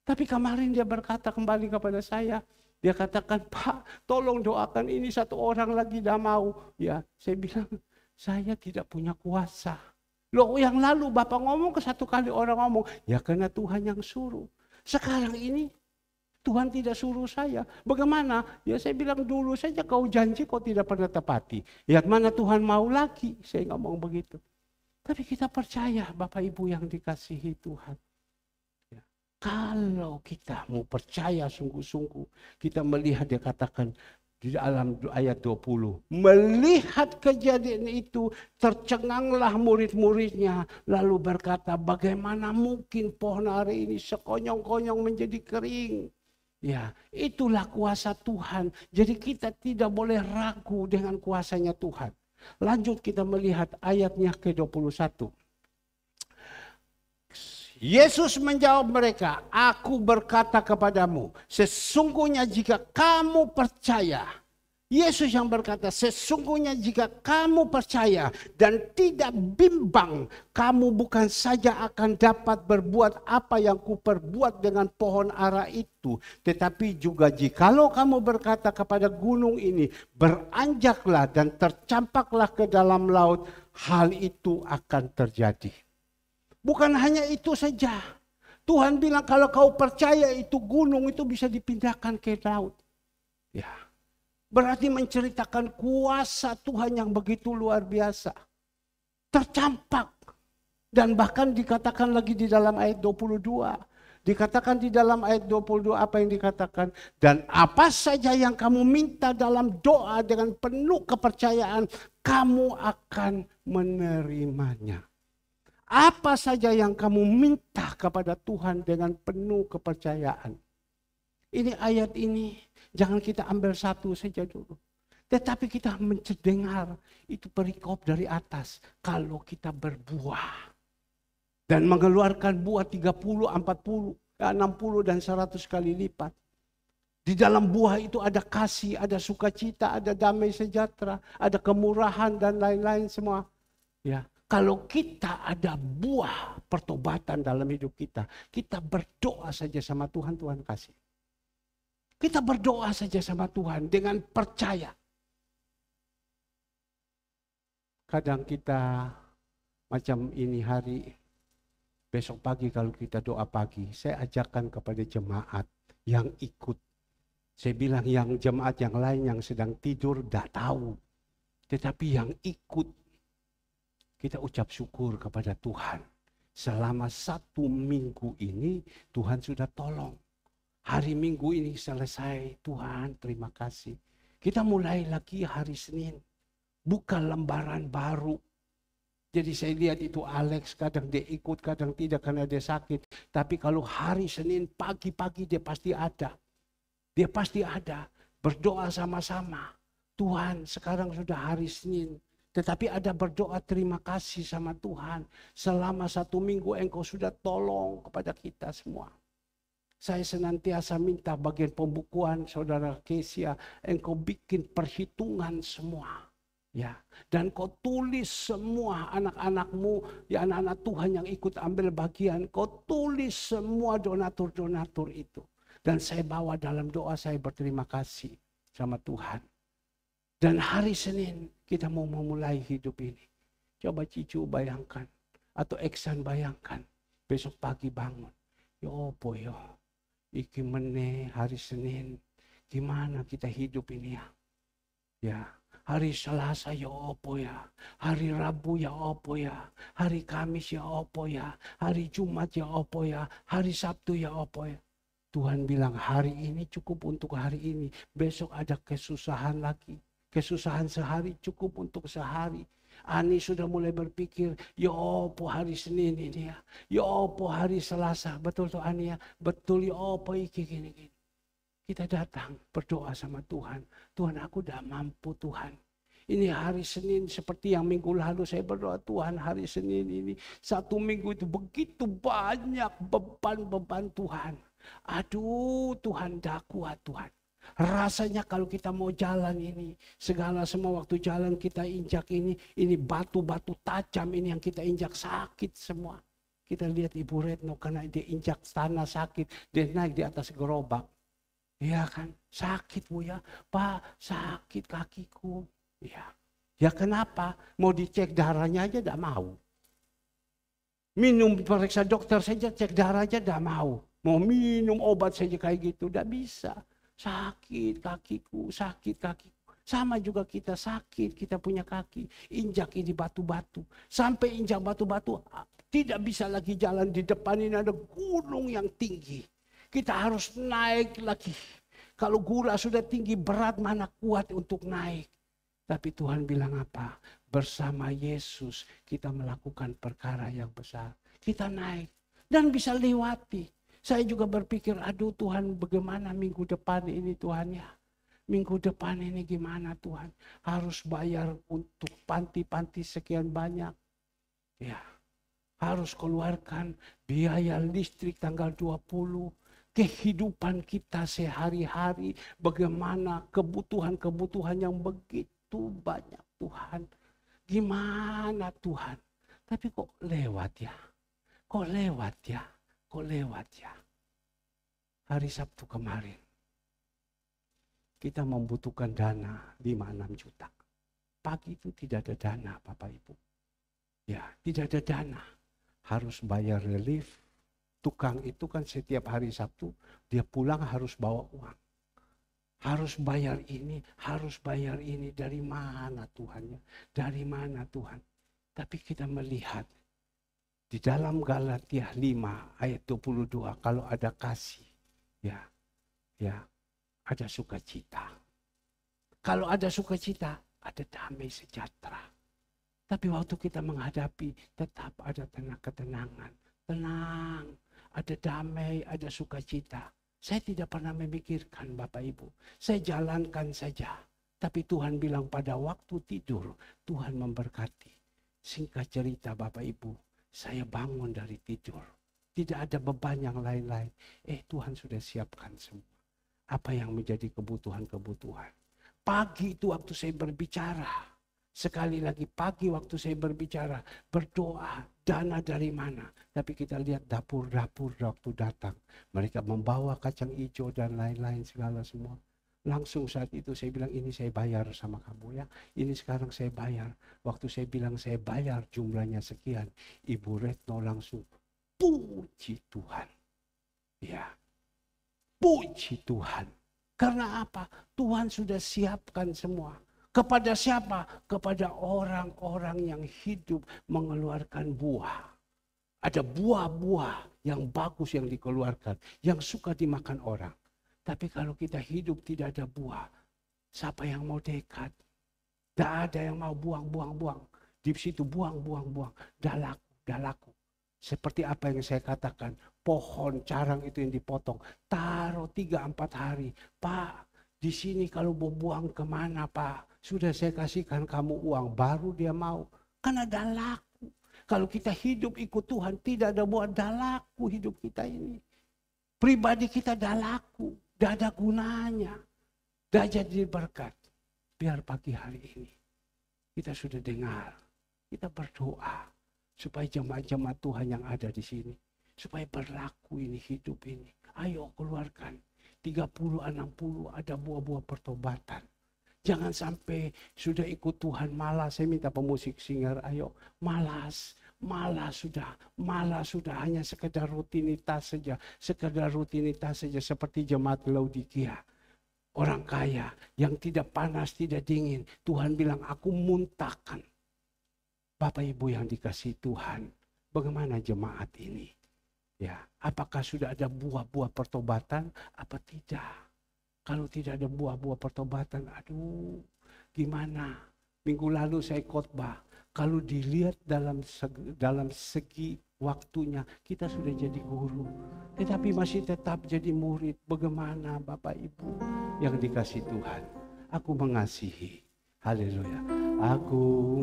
Tapi kemarin dia berkata kembali kepada saya, dia katakan, Pak, tolong doakan ini satu orang lagi tidak mau. Ya, saya bilang, saya tidak punya kuasa. Loh, yang lalu Bapak ngomong ke satu kali orang ngomong, ya karena Tuhan yang suruh. Sekarang ini Tuhan tidak suruh saya. Bagaimana? Ya saya bilang dulu saja kau janji kau tidak pernah tepati. Yang mana Tuhan mau lagi. Saya ngomong begitu. Tapi kita percaya Bapak Ibu yang dikasihi Tuhan. Ya. Kalau kita mau percaya sungguh-sungguh. Kita melihat dia katakan di dalam ayat 20. Melihat kejadian itu tercenganglah murid-muridnya. Lalu berkata bagaimana mungkin pohon ara ini sekonyong-konyong menjadi kering. Ya, itulah kuasa Tuhan. Jadi kita tidak boleh ragu dengan kuasanya Tuhan. Lanjut kita melihat ayatnya ke-21. Yesus menjawab mereka, aku berkata kepadamu, sesungguhnya jika kamu percaya. Yesus yang berkata, sesungguhnya jika kamu percaya dan tidak bimbang, kamu bukan saja akan dapat berbuat apa yang kuperbuat dengan pohon ara itu, tetapi juga jikalau kamu berkata kepada gunung ini, beranjaklah dan tercampaklah ke dalam laut, hal itu akan terjadi. Bukan hanya itu saja. Tuhan bilang kalau kau percaya itu gunung itu bisa dipindahkan ke laut. Ya. Berarti menceritakan kuasa Tuhan yang begitu luar biasa. Tercampak. Dan bahkan dikatakan lagi di dalam ayat 22. Dikatakan di dalam ayat 22 apa yang dikatakan. Dan apa saja yang kamu minta dalam doa dengan penuh kepercayaan. Kamu akan menerimanya. Apa saja yang kamu minta kepada Tuhan dengan penuh kepercayaan. Ini ayat ini. Jangan kita ambil satu saja dulu. Tetapi kita mendengar itu perikop dari atas. Kalau kita berbuah. Dan mengeluarkan buah 30, 40, 60 dan 100 kali lipat. Di dalam buah itu ada kasih, ada sukacita, ada damai sejahtera, ada kemurahan dan lain-lain semua. Ya, kalau kita ada buah pertobatan dalam hidup kita, kita berdoa saja sama Tuhan, Tuhan kasih. Kita berdoa saja sama Tuhan dengan percaya. Kadang kita macam ini hari, besok pagi kalau kita doa pagi, saya ajarkan kepada jemaat yang ikut. Saya bilang yang jemaat yang lain yang sedang tidur tidak tahu. Tetapi yang ikut, kita ucap syukur kepada Tuhan. Selama 1 minggu ini Tuhan sudah tolong. Hari Minggu ini selesai, Tuhan terima kasih. Kita mulai lagi hari Senin, buka lembaran baru. Jadi saya lihat itu Alex kadang dia ikut, kadang tidak karena dia sakit. Tapi kalau hari Senin pagi-pagi dia pasti ada. Dia pasti ada, berdoa sama-sama. Tuhan sekarang sudah hari Senin. Tetapi ada berdoa terima kasih sama Tuhan. Selama 1 minggu engkau sudah tolong kepada kita semua. Saya senantiasa minta bagian pembukuan saudara Kesia, engkau bikin perhitungan semua. Ya, dan kau tulis semua anak-anakmu, ya anak-anak Tuhan yang ikut ambil bagian, kau tulis semua donatur-donatur itu. Dan saya bawa dalam doa saya berterima kasih sama Tuhan. Dan hari Senin kita mau memulai hidup ini. Coba Cicu bayangkan, atau Eksan bayangkan, besok pagi bangun. Ya opo ya. Iki meneh hari Senin, gimana kita hidup ini ya? Ya, hari Selasa ya opo ya, hari Rabu ya opo ya, hari Kamis ya opo ya, hari Jumat ya opo ya, hari Sabtu ya opo ya. Tuhan bilang hari ini cukup untuk hari ini, besok ada kesusahan lagi. Kesusahan sehari cukup untuk sehari. Ani sudah mulai berpikir, ya opo hari Senin ini ya. Ya opo hari Selasa. Betul tuh Ani ya. Betul ya opo iki gini-gini. Kita datang berdoa sama Tuhan. Tuhan aku udah mampu Tuhan. Ini hari Senin seperti yang minggu lalu saya berdoa, Tuhan hari Senin ini, 1 minggu itu begitu banyak beban-beban Tuhan. Aduh Tuhan, dah kuat Tuhan. Rasanya kalau kita mau jalan ini, segala semua waktu jalan kita injak ini batu-batu tajam ini yang kita injak sakit semua. Kita lihat Ibu Retno karena dia injak tanah sakit, dia naik di atas gerobak. Iya kan, sakit Bu ya, Pak sakit kakiku. Ya, ya kenapa? Mau dicek darahnya aja tidak mau. Minum periksa dokter saja, cek darah aja tidak mau. Mau minum obat saja kayak gitu, tidak bisa. Sakit kakiku, sakit kakiku. Sama juga kita sakit, kita punya kaki. Injak ini batu-batu. Sampai injak batu-batu, tidak bisa lagi jalan. Di depan ini ada gunung yang tinggi. Kita harus naik lagi. Kalau gula sudah tinggi, berat mana kuat untuk naik. Tapi Tuhan bilang apa? Bersama Yesus kita melakukan perkara yang besar. Kita naik dan bisa lewati. Saya juga berpikir, aduh Tuhan bagaimana minggu depan ini Tuhan ya. Minggu depan ini gimana Tuhan. Harus bayar untuk panti-panti sekian banyak. Ya, harus keluarkan biaya listrik tanggal 20. Kehidupan kita sehari-hari. Bagaimana kebutuhan-kebutuhan yang begitu banyak Tuhan. Gimana Tuhan? Tapi kok lewat ya? Kok lewat ya? Kok lewat ya? Hari Sabtu kemarin. Kita membutuhkan dana 5-6 juta. Pagi itu tidak ada dana Bapak Ibu. Ya, tidak ada dana. Harus bayar relief. Tukang itu kan setiap hari Sabtu dia pulang harus bawa uang. Harus bayar ini, harus bayar ini. Dari mana Tuhannya? Dari mana Tuhan? Tapi kita melihat di dalam Galatia 5 ayat 22, kalau ada kasih, ya, ada sukacita. Kalau ada sukacita, ada damai sejahtera. Tapi waktu kita menghadapi, tetap ada ketenangan. Tenang, ada damai, ada sukacita. Saya tidak pernah memikirkan Bapak Ibu. Saya jalankan saja. Tapi Tuhan bilang pada waktu tidur, Tuhan memberkati. Singkat cerita Bapak Ibu, saya bangun dari tidur. Tidak ada beban yang lain-lain. Tuhan sudah siapkan semua. Apa yang menjadi kebutuhan-kebutuhan. Pagi itu waktu saya berbicara. Sekali lagi pagi waktu saya berbicara, berdoa, dana dari mana. Tapi kita lihat dapur-dapur waktu datang. Mereka membawa kacang hijau dan lain-lain segala semua. Langsung saat itu saya bilang ini saya bayar sama kamu ya. Ini sekarang saya bayar. Waktu saya bilang saya bayar jumlahnya sekian. Ibu Retno langsung puji Tuhan. Ya, puji Tuhan. Karena apa? Tuhan sudah siapkan semua. Kepada siapa? Kepada orang-orang yang hidup mengeluarkan buah. Ada buah-buah yang bagus yang dikeluarkan. Yang suka dimakan orang. Tapi kalau kita hidup tidak ada buah. Siapa yang mau dekat? Tidak ada yang mau buang. Di situ buang. Dah laku. Seperti apa yang saya katakan. Pohon carang itu yang dipotong. Taruh 3-4 hari. Pak, di sini kalau mau buang kemana Pak? Sudah saya kasihkan kamu uang, baru dia mau. Karena dah laku. Kalau kita hidup ikut Tuhan, tidak ada buat dah laku hidup kita ini. Pribadi kita dah laku, dah ada gunanya. Dah jadi berkat. Biar pagi hari ini, kita sudah dengar. Kita berdoa, supaya jemaat-jemaat Tuhan yang ada di sini. Supaya berlaku ini, hidup ini. Ayo keluarkan. 30, 60 ada buah-buah pertobatan. Jangan sampai sudah ikut Tuhan malas. Saya minta pemusik singer, ayo malas sudah hanya sekedar rutinitas saja, seperti jemaat Laodikia. Orang kaya yang tidak panas, tidak dingin. Tuhan bilang, aku muntahkan. Bapak Ibu yang dikasihi Tuhan, bagaimana jemaat ini? Ya, apakah sudah ada buah-buah pertobatan apa tidak? Kalau tidak ada buah-buah pertobatan, aduh gimana? Minggu lalu saya khotbah, kalau dilihat dalam segi waktunya, kita sudah jadi guru. Tetapi masih tetap jadi murid. Bagaimana Bapak Ibu yang dikasihi Tuhan? Aku mengasihi. Haleluya. Aku